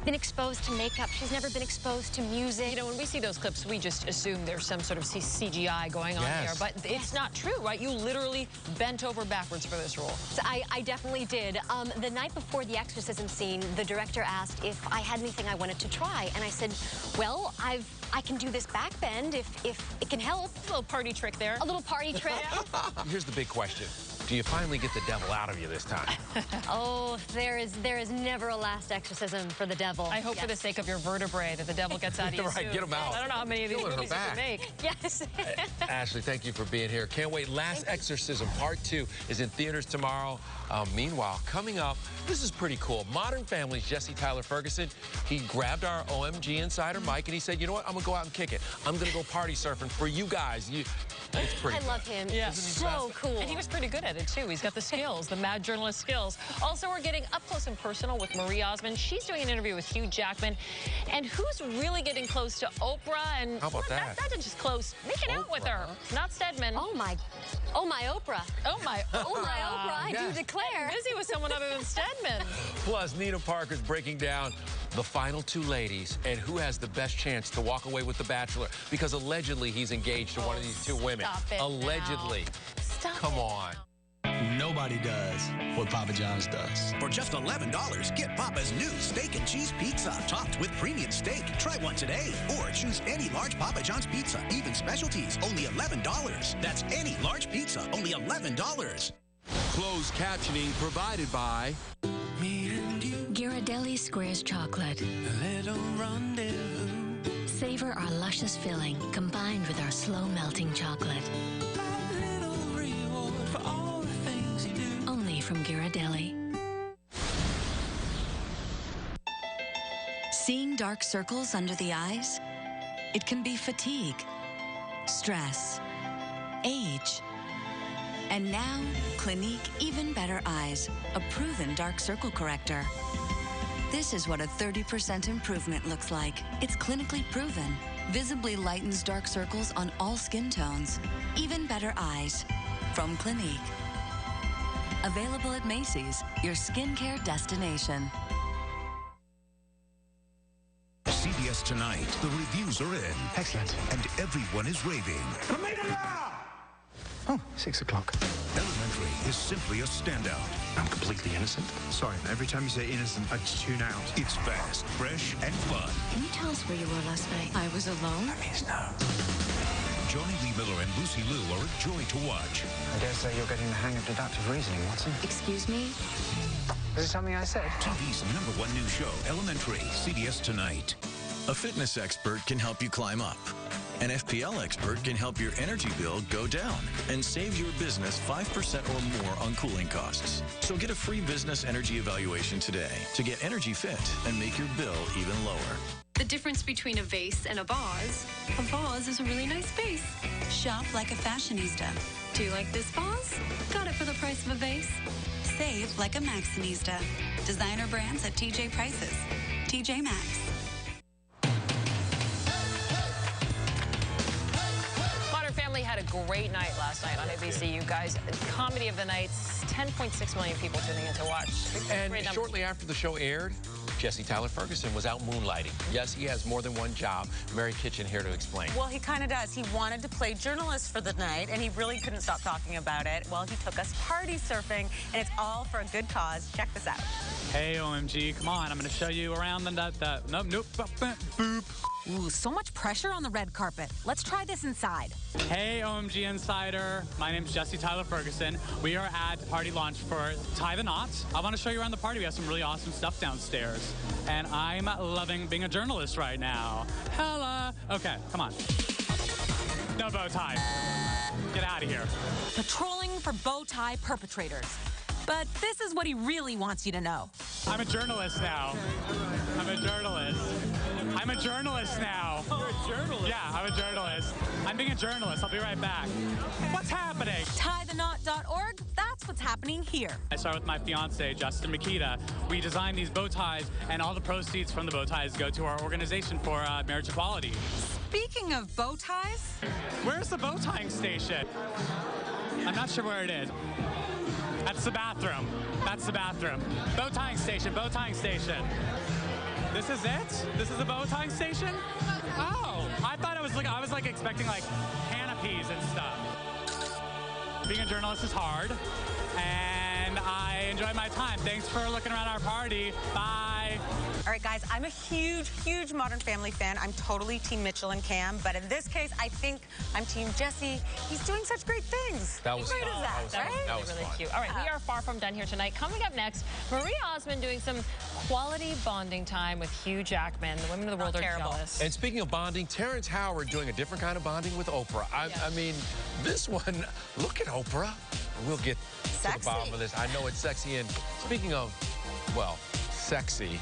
been exposed to makeup. She's never been exposed to music. You know, when we see those clips, we just assume there's some sort of CGI going on there, but it's not true, right? You literally bent over backwards for this role. So I definitely did. The night before the exorcism scene, the director asked if I had anything I wanted to try, and I said, well, I can do this back bend if it can help. A little party trick there. A little party trick. Here's the big question. Do you finally get the devil out of you this time? Oh, there is never a last exorcism for the devil. I hope for the sake of your vertebrae that the devil gets out of you Right, soon. get him out. I don't know how many of these Killing her movies you back. can make. Yes. Ashley, thank you for being here. Can't wait. Last Exorcism Part 2 is in theaters tomorrow. Meanwhile, coming up, this is pretty cool. Modern Family's Jesse Tyler Ferguson, he grabbed our OMG Insider mic and he said, you know what, I'm going to go out and kick it. I'm going to go party surfing for you guys. It's pretty I love him. Yeah. So cool. And he was pretty good at it, too. He's got the skills, the mad journalist skills. Also, we're getting up close and personal with Marie Osmond. She's doing an interview with Hugh Jackman. And who's really getting close to Oprah? And how about that? Not just close, making out with her. Not Stedman. Oh, my Oprah. Oh, my Oprah. Oh, my Oprah, I do declare. Busy with someone other than Stedman. Plus, Nina Parker's breaking down the final two ladies and who has the best chance to walk away with The Bachelor, because allegedly he's engaged to one of these two women. Stop it Allegedly. Stop Come it. on. Nobody does what Papa John's does. For just $11, get Papa's new steak and cheese pizza, topped with premium steak. Try one today, or choose any large Papa John's pizza, even specialties, only $11. That's any large pizza, only $11. Closed captioning provided by Ghirardelli Squares Chocolate. Savor our luscious filling combined with our slow melting chocolate. Only from Ghirardelli. Seeing dark circles under the eyes? It can be fatigue, stress, age. And now, Clinique Even Better Eyes, a proven dark circle corrector. This is what a 30% improvement looks like. It's clinically proven. Visibly lightens dark circles on all skin tones. Even Better Eyes from Clinique. Available at Macy's, your skincare destination. CBS Tonight. The reviews are in. Excellent. And everyone is raving. Oh, 6 o'clock. Elementary is simply a standout. I'm completely innocent. Sorry, every time you say innocent, I just tune out. It's fast, fresh, and fun. Can you tell us where you were last night? I was alone. That means no. Johnny Lee Miller and Lucy Liu are a joy to watch. I dare say you're getting the hang of deductive reasoning, Watson. Excuse me? Is it something I said? TV's #1 new show, Elementary, CBS Tonight. A fitness expert can help you climb up. An FPL expert can help your energy bill go down and save your business 5% or more on cooling costs. So get a free business energy evaluation today to get energy fit and make your bill even lower. The difference between a vase and a vase is a really nice vase. Shop like a fashionista. Do you like this vase? Got it for the price of a vase. Save like a Maxxinista. Designer brands at TJ prices. TJ Maxx. Had a great night last night on ABC, you guys. Comedy of the night, 10.6 million people tuning in to watch. And shortly after the show aired, Jesse Tyler Ferguson was out moonlighting. Yes, he has more than one job. Mary Kitchen here to explain. Well, he kind of does. He wanted to play journalist for the night, and he really couldn't stop talking about it. Well, he took us party surfing, and it's all for a good cause. Check this out. Hey, OMG, come on. I'm going to show you around nope, boop. Ooh, so much pressure on the red carpet. Let's try this inside. Hey, OMG Insider. My name's Jesse Tyler Ferguson. We are at party launch for Tie the Knot. I want to show you around the party. We have some really awesome stuff downstairs. And I'm loving being a journalist right now. Hella. Okay, come on. No bow tie. Get out of here. Patrolling for bow tie perpetrators. But this is what he really wants you to know. I'm a journalist now. I'm a journalist now. You're a journalist? Yeah, I'm a journalist. I'm being a journalist. I'll be right back. What's happening? TieTheKnot.org. That's what's happening here. I started with my fiance, Justin Makita. We designed these bow ties, and all the proceeds from the bow ties go to our organization for marriage equality. Speaking of bow ties, where's the bow tying station? I'm not sure where it is. That's the bathroom. That's the bathroom. Bow tying station, bow tying station. This is it? This is the bow tying station? Oh, I thought I was like expecting like canopies and stuff. Being a journalist is hard, and I enjoy my time. Thanks for looking around our party. Bye. All right, guys, I'm a huge, huge Modern Family fan. I'm totally Team Mitchell and Cam, but in this case, I think I'm Team Jesse. He's doing such great things. That was How great fun. is that, right? That was really fun. cute. All right, we are far from done here tonight. Coming up next, Marie Osmond doing some quality bonding time with Hugh Jackman. The women of the world are jealous. And speaking of bonding, Terrence Howard doing a different kind of bonding with Oprah. I mean, this one, look at Oprah. We'll get to the bottom of this. I know it's sexy. And speaking of, well, sexy,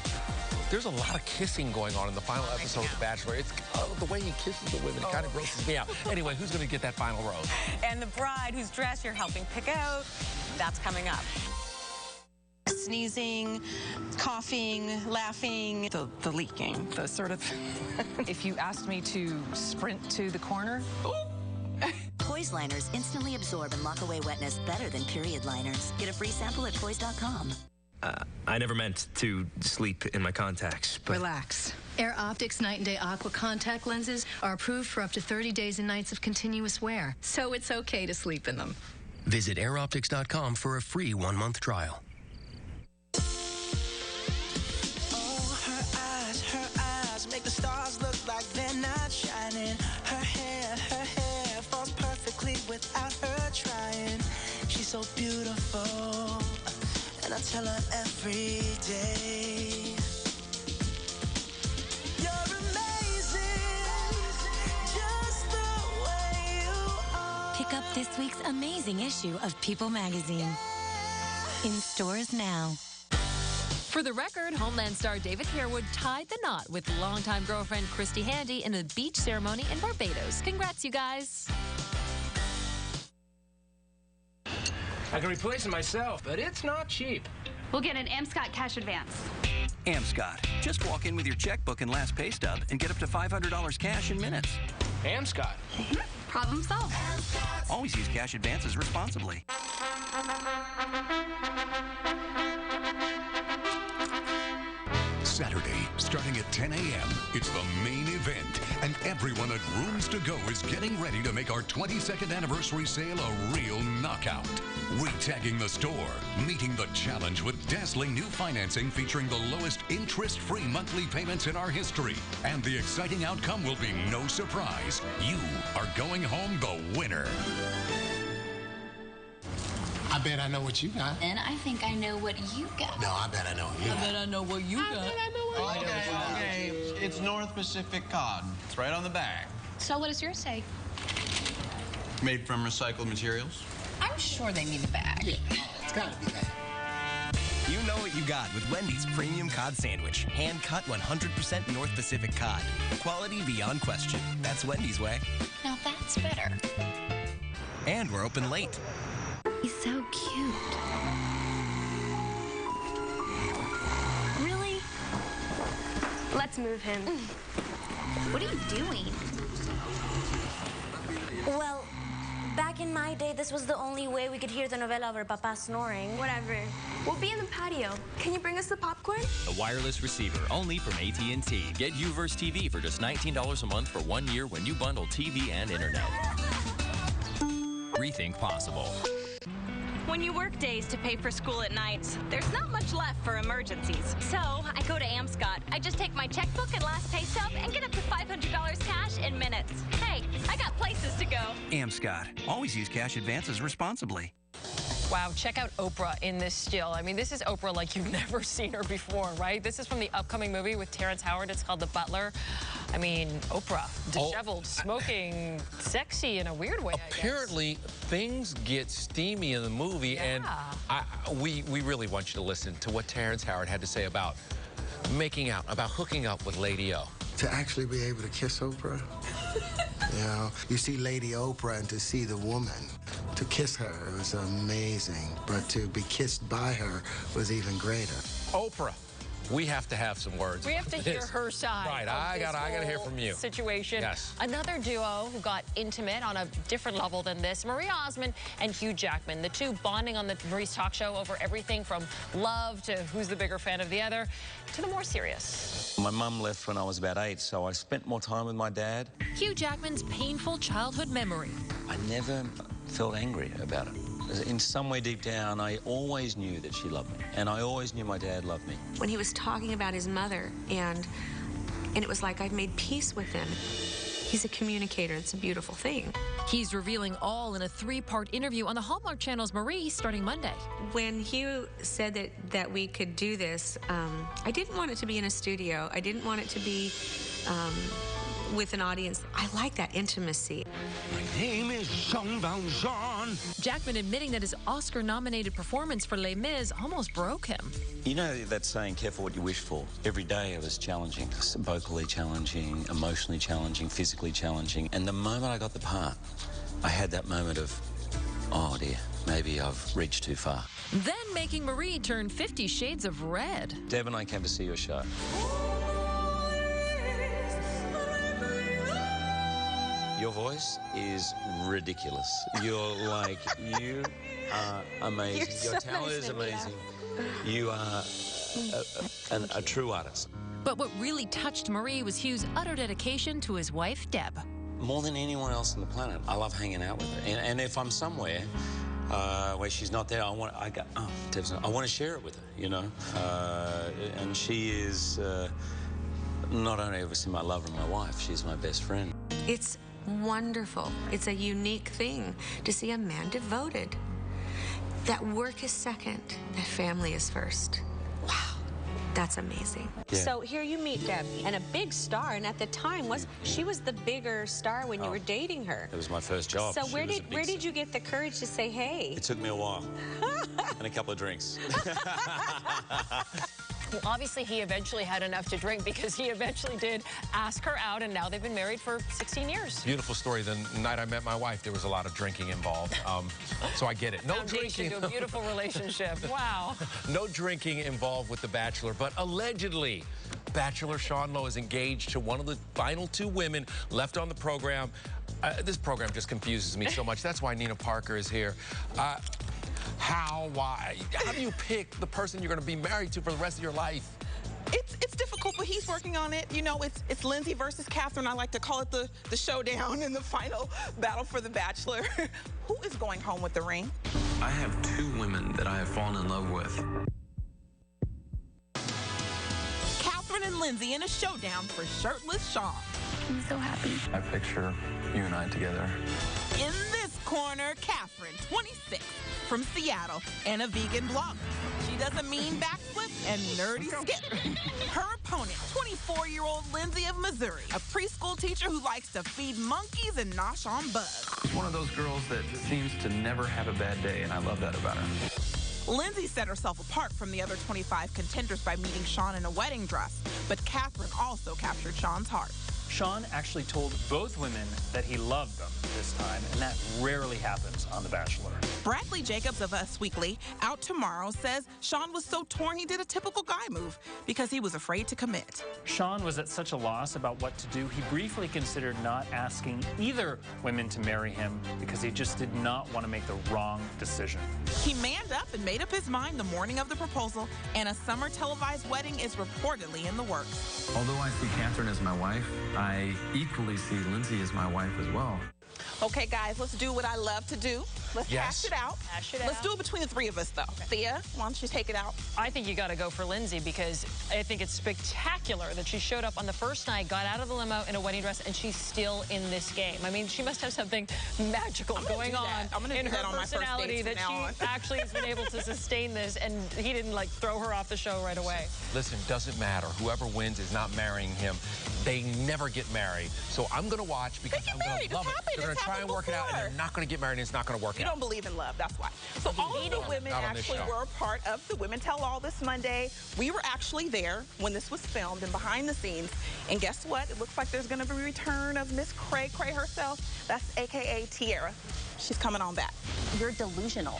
there's a lot of kissing going on in the final episode of The Bachelor. It's the way he kisses the women. It kind of grosses me out. Anyway, who's going to get that final rose? And the bride whose dress you're helping pick out, that's coming up. sneezing, coughing, laughing. The leaking, the sort of... If you asked me to sprint to the corner... Poise liners instantly absorb and lock away wetness better than period liners. Get a free sample at poise.com. I never meant to sleep in my contacts, but... Relax. Air Optics Night and Day Aqua contact lenses are approved for up to 30 days and nights of continuous wear, so it's okay to sleep in them. Visit airoptics.com for a free 1-month trial. Oh, her eyes make the stars look like they're not shining. Her hair falls perfectly without her trying. She's so beautiful, and I tell her every day. You're amazing, just the way you are. Pick up this week's amazing issue of People magazine. In stores now. For the record, Homeland star David Harewood tied the knot with longtime girlfriend Christy Handy in a beach ceremony in Barbados. Congrats, you guys. I can replace it myself, but it's not cheap. We'll get an Amscot cash advance. Amscot. Just walk in with your checkbook and last pay stub and get up to $500 cash in minutes. Amscot. Problem solved. Always use cash advances responsibly. Saturday, starting at 10 a.m., it's the main event, and everyone at Rooms to Go is getting ready to make our 22nd anniversary sale a real knockout. Retagging the store, meeting the challenge with dazzling new financing featuring the lowest interest-free monthly payments in our history. And the exciting outcome will be no surprise. You are going home the winner. I bet I know what you got. And I think I know what you got. No, I bet I know what you got. I bet I know what you got. Okay. It's North Pacific cod. It's right on the bag. So what does yours say? Made from recycled materials. I'm sure they mean the bag. Yeah, it's gotta be that. You know what you got with Wendy's Premium Cod Sandwich. Hand-cut 100% North Pacific cod. Quality beyond question. That's Wendy's way. Now that's better. And we're open late. He's so cute. Really? Let's move him. What are you doing? Well, back in my day, this was the only way we could hear the novela of our papa snoring. Whatever. We'll be in the patio. Can you bring us the popcorn? A wireless receiver only from AT&T. Get UVerse TV for just $19 a month for 1 year when you bundle TV and internet. Rethink possible. When you work days to pay for school at night, there's not much left for emergencies. So, I go to Amscot. I just take my checkbook and last pay stub and get up to $500 cash in minutes. Hey, I got places to go. Amscot. Always use cash advances responsibly. Wow, check out Oprah in this still. I mean, this is Oprah like you've never seen her before, right? This is from the upcoming movie with Terrence Howard. It's called The Butler. I mean, Oprah, disheveled, smoking, sexy in a weird way, Apparently, things get steamy in the movie, and we really want you to listen to what Terrence Howard had to say about making out, about hooking up with Lady O. To actually be able to kiss Oprah. You know, you see Lady Oprah, and to see the woman, to kiss her, it was amazing. But to be kissed by her was even greater. Oprah, we have to have some words. We have to about hear this. her side. Right, of I this gotta hear whole from you. Situation. Yes. Another duo who got intimate on a different level than this, Marie Osmond and Hugh Jackman. The two bonding on the Marie's talk show over everything from love to who's the bigger fan of the other to the more serious. My mum left when I was about 8, so I spent more time with my dad. Hugh Jackman's painful childhood memory. I never felt angry about it. In somewhere deep down, I always knew that she loved me, and I always knew my dad loved me. When he was talking about his mother, and it was like I'd made peace with him. He's a communicator. It's a beautiful thing. He's revealing all in a 3-part interview on the Hallmark Channel's Marie starting Monday. When Hugh said that we could do this, I didn't want it to be in a studio. I didn't want it to be with an audience. I like that intimacy. My name is Jean Valjean. Jackman admitting that his Oscar-nominated performance for Les Mis almost broke him. You know that saying, careful what you wish for. Every day it was challenging, vocally challenging, emotionally challenging, physically challenging. And the moment I got the part, I had that moment of, oh dear, maybe I've reached too far. Then making Marie turn 50 Shades of Red. Deb and I came to see your show. Your voice is ridiculous. You're like, you are amazing. Your talent is amazing. You are a true artist. But what really touched Marie was Hugh's utter dedication to his wife, Deb. More than anyone else on the planet, I love hanging out with her. And if I'm somewhere where she's not there, I want to share it with her, you know. And she is not only obviously my lover and my wife, she's my best friend. It's wonderful. It's a unique thing to see a man devoted. That work is second, that family is first. Wow, that's amazing. Yeah. So here you meet Deb, and a big star, and at the time she was the bigger star when you were dating her. It was my first job. So where did you get the courage to say, hey? It took me a while and a couple of drinks. Well, obviously, he eventually had enough to drink because he eventually did ask her out, and now they've been married for 16 years. Beautiful story. The night I met my wife, there was a lot of drinking involved. So I get it. No Foundation drinking. to a beautiful relationship. Wow. No drinking involved with The Bachelor, but allegedly, Bachelor Sean Lowe is engaged to one of the final 2 women left on the program. This program just confuses me so much. That's why Nina Parker is here. Why? How do you pick the person you're going to be married to for the rest of your life? It's difficult, but he's working on it. You know, it's Lindsay versus Catherine. I like to call it the showdown in the final battle for The Bachelor. Who is going home with the ring? I have 2 women that I have fallen in love with. Catherine and Lindsay in a showdown for shirtless Sean. I'm so happy. I picture you and I together. In this corner, Catherine, 26, from Seattle, and a vegan blogger. She does a mean backflip and nerdy skip. Her opponent, 24-year-old Lindsay of Missouri, a preschool teacher who likes to feed monkeys and nosh on bugs. She's one of those girls that seems to never have a bad day, and I love that about her. Lindsay set herself apart from the other 25 contenders by meeting Sean in a wedding dress, but Catherine also captured Sean's heart. Sean actually told both women that he loved them this time, and that rarely happens on The Bachelor. Bradley Jacobs of Us Weekly, out tomorrow, says Sean was so torn he did a typical guy move because he was afraid to commit. Sean was at such a loss about what to do, he briefly considered not asking either women to marry him because he just did not want to make the wrong decision. He manned up and made up his mind the morning of the proposal, and a summer televised wedding is reportedly in the works. Although I see Catherine as my wife, I equally see Lindsay as my wife as well. Okay, guys, let's do what I love to do. Let's hash it out. Let's do it between the 3 of us, though. Okay. Thea, why don't you take it out? I think you got to go for Lindsay because I think it's spectacular that she showed up on the first night, got out of the limo in a wedding dress, and she's still in this game. I mean, she must have something magical going on in her personality that she actually has been able to sustain this, and he didn't, like, throw her off the show right away. Listen, doesn't matter. Whoever wins is not marrying him. They never get married. So I'm going to watch because I'm going to love it. They're going to try and work it out, and they're not going to get married, and it's not going to work You don't believe in love, that's why. So all of the women actually were a part of the Women Tell All this Monday. We were actually there when this was filmed and behind the scenes. And guess what? It looks like there's going to be a return of Miss Cray Cray herself. That's AKA Tiara. She's coming on back. You're delusional.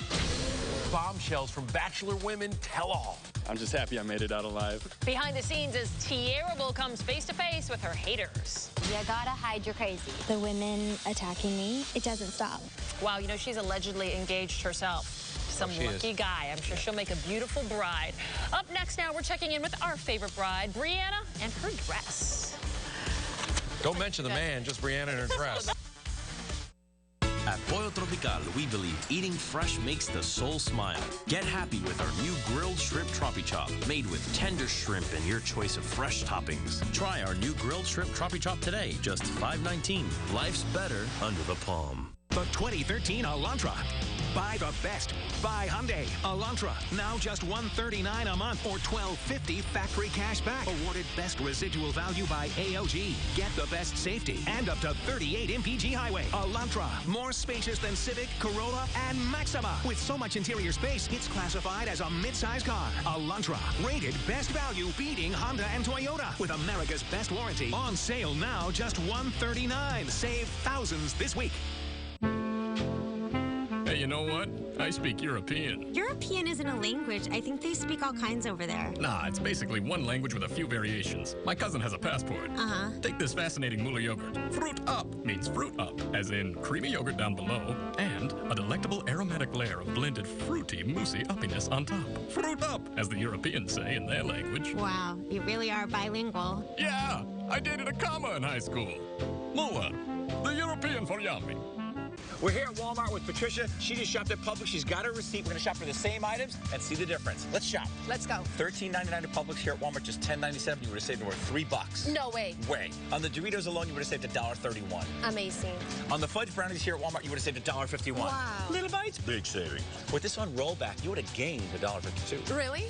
Bombshells from Bachelor Women Tell All. I'm just happy I made it out alive. Behind the scenes as Tiara comes face to face with her haters. You gotta hide your crazy. The women attacking me, it doesn't stop. Wow, you know, she's allegedly engaged herself. Some lucky guy. I'm sure she'll make a beautiful bride. Up next now, we're checking in with our favorite bride, Brianna, and her dress. Don't mention the man, just Brianna and her dress. At Pollo Tropical, we believe eating fresh makes the soul smile. Get happy with our new grilled shrimp Tropi Chop, made with tender shrimp and your choice of fresh toppings. Try our new grilled shrimp Tropi Chop today, just $5.19. Life's better under the palm. The 2013 Elantra. Buy the best. Buy Hyundai. Elantra. Now just $139 a month or $1,250 factory cash back. Awarded best residual value by AOG. Get the best safety and up to 38 MPG highway. Elantra. More spacious than Civic, Corolla, and Maxima. With so much interior space, it's classified as a mid-size car. Elantra. Rated best value, beating Honda and Toyota. With America's best warranty. On sale now, just $139. Save thousands this week. Hey, you know what? I speak European. European isn't a language. I think they speak all kinds over there. Nah, it's basically one language with a few variations. My cousin has a passport. Uh-huh. Take this fascinating Muller yogurt. Fruit up means fruit up, as in creamy yogurt down below, and a delectable aromatic layer of blended fruity, moussey uppiness on top. Fruit up, as the Europeans say in their language. Wow, you really are bilingual. Yeah, I dated a comma in high school. Muller, the European for yummy. We're here at Walmart with Patricia. She just shopped at Publix. She's got her receipt. We're going to shop for the same items and see the difference. Let's shop. Let's go. $13.99 at Publix. Here at Walmart, just $10.97. You would have saved over $3. No way. Way. On the Doritos alone, you would have saved $1.31. Amazing. On the fudge brownies here at Walmart, you would have saved $1.51. Wow. Little bites, big saving. With this on rollback, you would have gained $1.52. Really?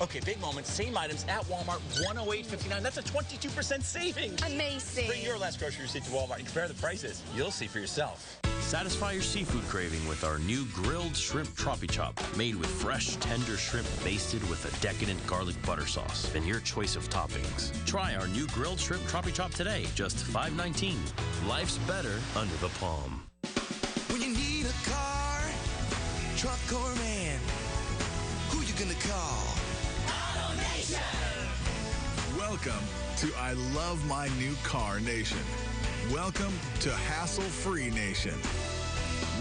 Okay, big moment. Same items at Walmart, $108.59. That's a 22% savings. Amazing. Bring your last grocery receipt to Walmart and compare the prices. You'll see for yourself. Satisfy your seafood craving with our new grilled shrimp Tropi Chop, made with fresh, tender shrimp basted with a decadent garlic butter sauce and your choice of toppings. Try our new grilled shrimp Tropi Chop today, just $5.19. Life's better under the palm. When you need a car, truck, or van, who you gonna call? AutoNation! Welcome to I Love My New Car Nation. Welcome to Hassle-Free Nation.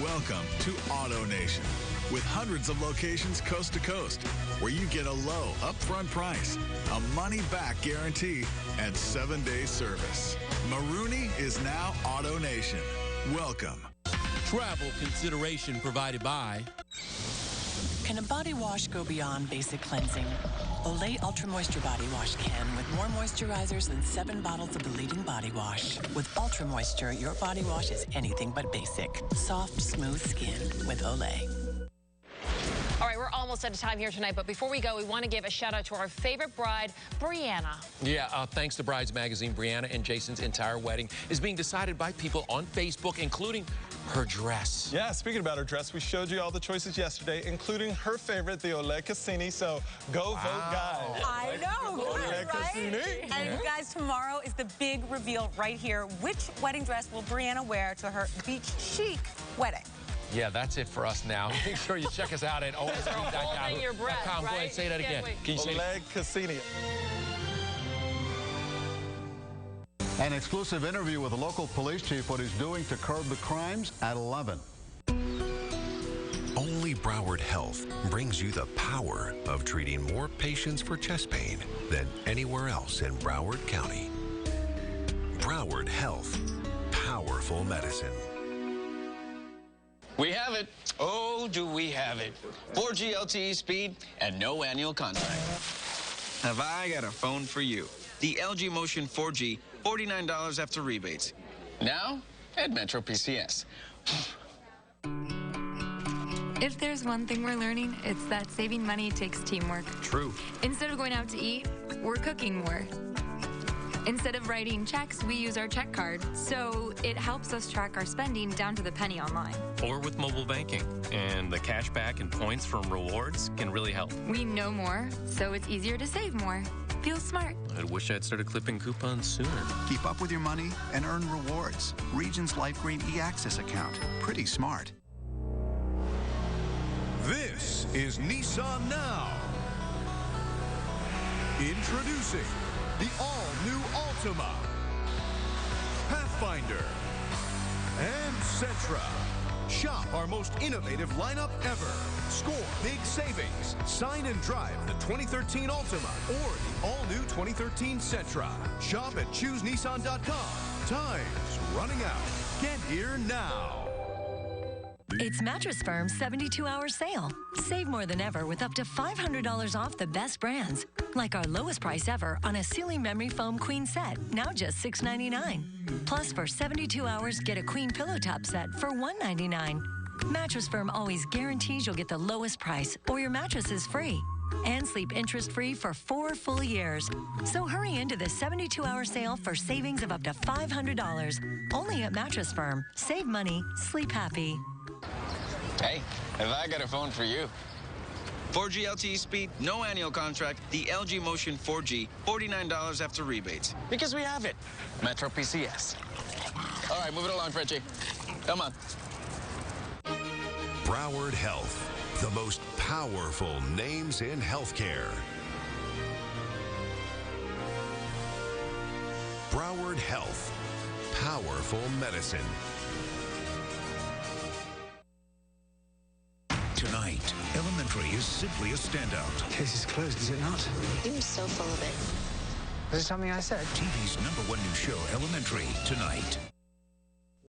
Welcome to Auto Nation, with hundreds of locations coast to coast, where you get a low upfront price, a money-back guarantee, and 7-day service. Marooney is now Auto Nation. Welcome. Travel consideration provided by... Can a body wash go beyond basic cleansing? Olay Ultra Moisture Body Wash can, with more moisturizers than 7 bottles of the leading body wash. With Ultra Moisture, your body wash is anything but basic. Soft, smooth skin with Olay. All right, we're almost out of time here tonight, but before we go, we want to give a shout out to our favorite bride, Brianna. Yeah, thanks to Brides Magazine, Brianna and Jason's entire wedding is being decided by people on Facebook, including her dress. Yeah, speaking about her dress, we showed you all the choices yesterday, including her favorite, the Olay Cassini. So go vote, guys. I know, Olay right? Cassini. And you guys, tomorrow is the big reveal right here. Which wedding dress will Brianna wear to her beach chic wedding? Yeah, that's it for us now. Make sure you check us out at OSB.com. Go ahead, say that again. Can you say Olay Cassini. An exclusive interview with a local police chief, what he's doing to curb the crimes at 11. Only Broward Health brings you the power of treating more patients for chest pain than anywhere else in Broward County. Broward Health, powerful medicine. We have it. Oh, do we have it. 4G LTE speed and no annual contract. Have I got a phone for you? The LG Motion 4G, $49 after rebates. Now at Metro PCS. If there's one thing we're learning, it's that saving money takes teamwork. True. Instead of going out to eat, we're cooking more. Instead of writing checks, we use our check card, so it helps us track our spending down to the penny online. Or with mobile banking. And the cash back and points from rewards can really help. We know more, so it's easier to save more. Feels smart. I wish I'd started clipping coupons sooner. Keep up with your money and earn rewards. Regions Life Green e-Access account. Pretty smart. This is Nissan Now. Introducing the all-new Altima, Pathfinder, and Sentra. Shop our most innovative lineup ever. Score big savings. Sign and drive the 2013 Altima or the all-new 2013 Sentra. Shop at ChooseNissan.com. Time's running out. Get here now. It's Mattress Firm's 72-hour sale. Save more than ever with up to $500 off the best brands. Like our lowest price ever on a Sealy Memory Foam Queen set, now just $6.99. Plus, for 72 hours, get a Queen Pillow Top set for $1.99. Mattress Firm always guarantees you'll get the lowest price or your mattress is free. And sleep interest-free for 4 full years. So hurry into the 72-hour sale for savings of up to $500. Only at Mattress Firm. Save money, sleep happy. Hey, have I got a phone for you? 4G LTE speed, no annual contract, the LG Motion 4G, $49 after rebates. Because we have it. Metro PCS. All right, move it along, Frenchie. Come on. Broward Health, the most powerful names in healthcare. Broward Health, powerful medicine. Tonight, Elementary is simply a standout. Case is closed, is it not? He was so full of it. Was it something I said? TV's #1 new show, Elementary, tonight.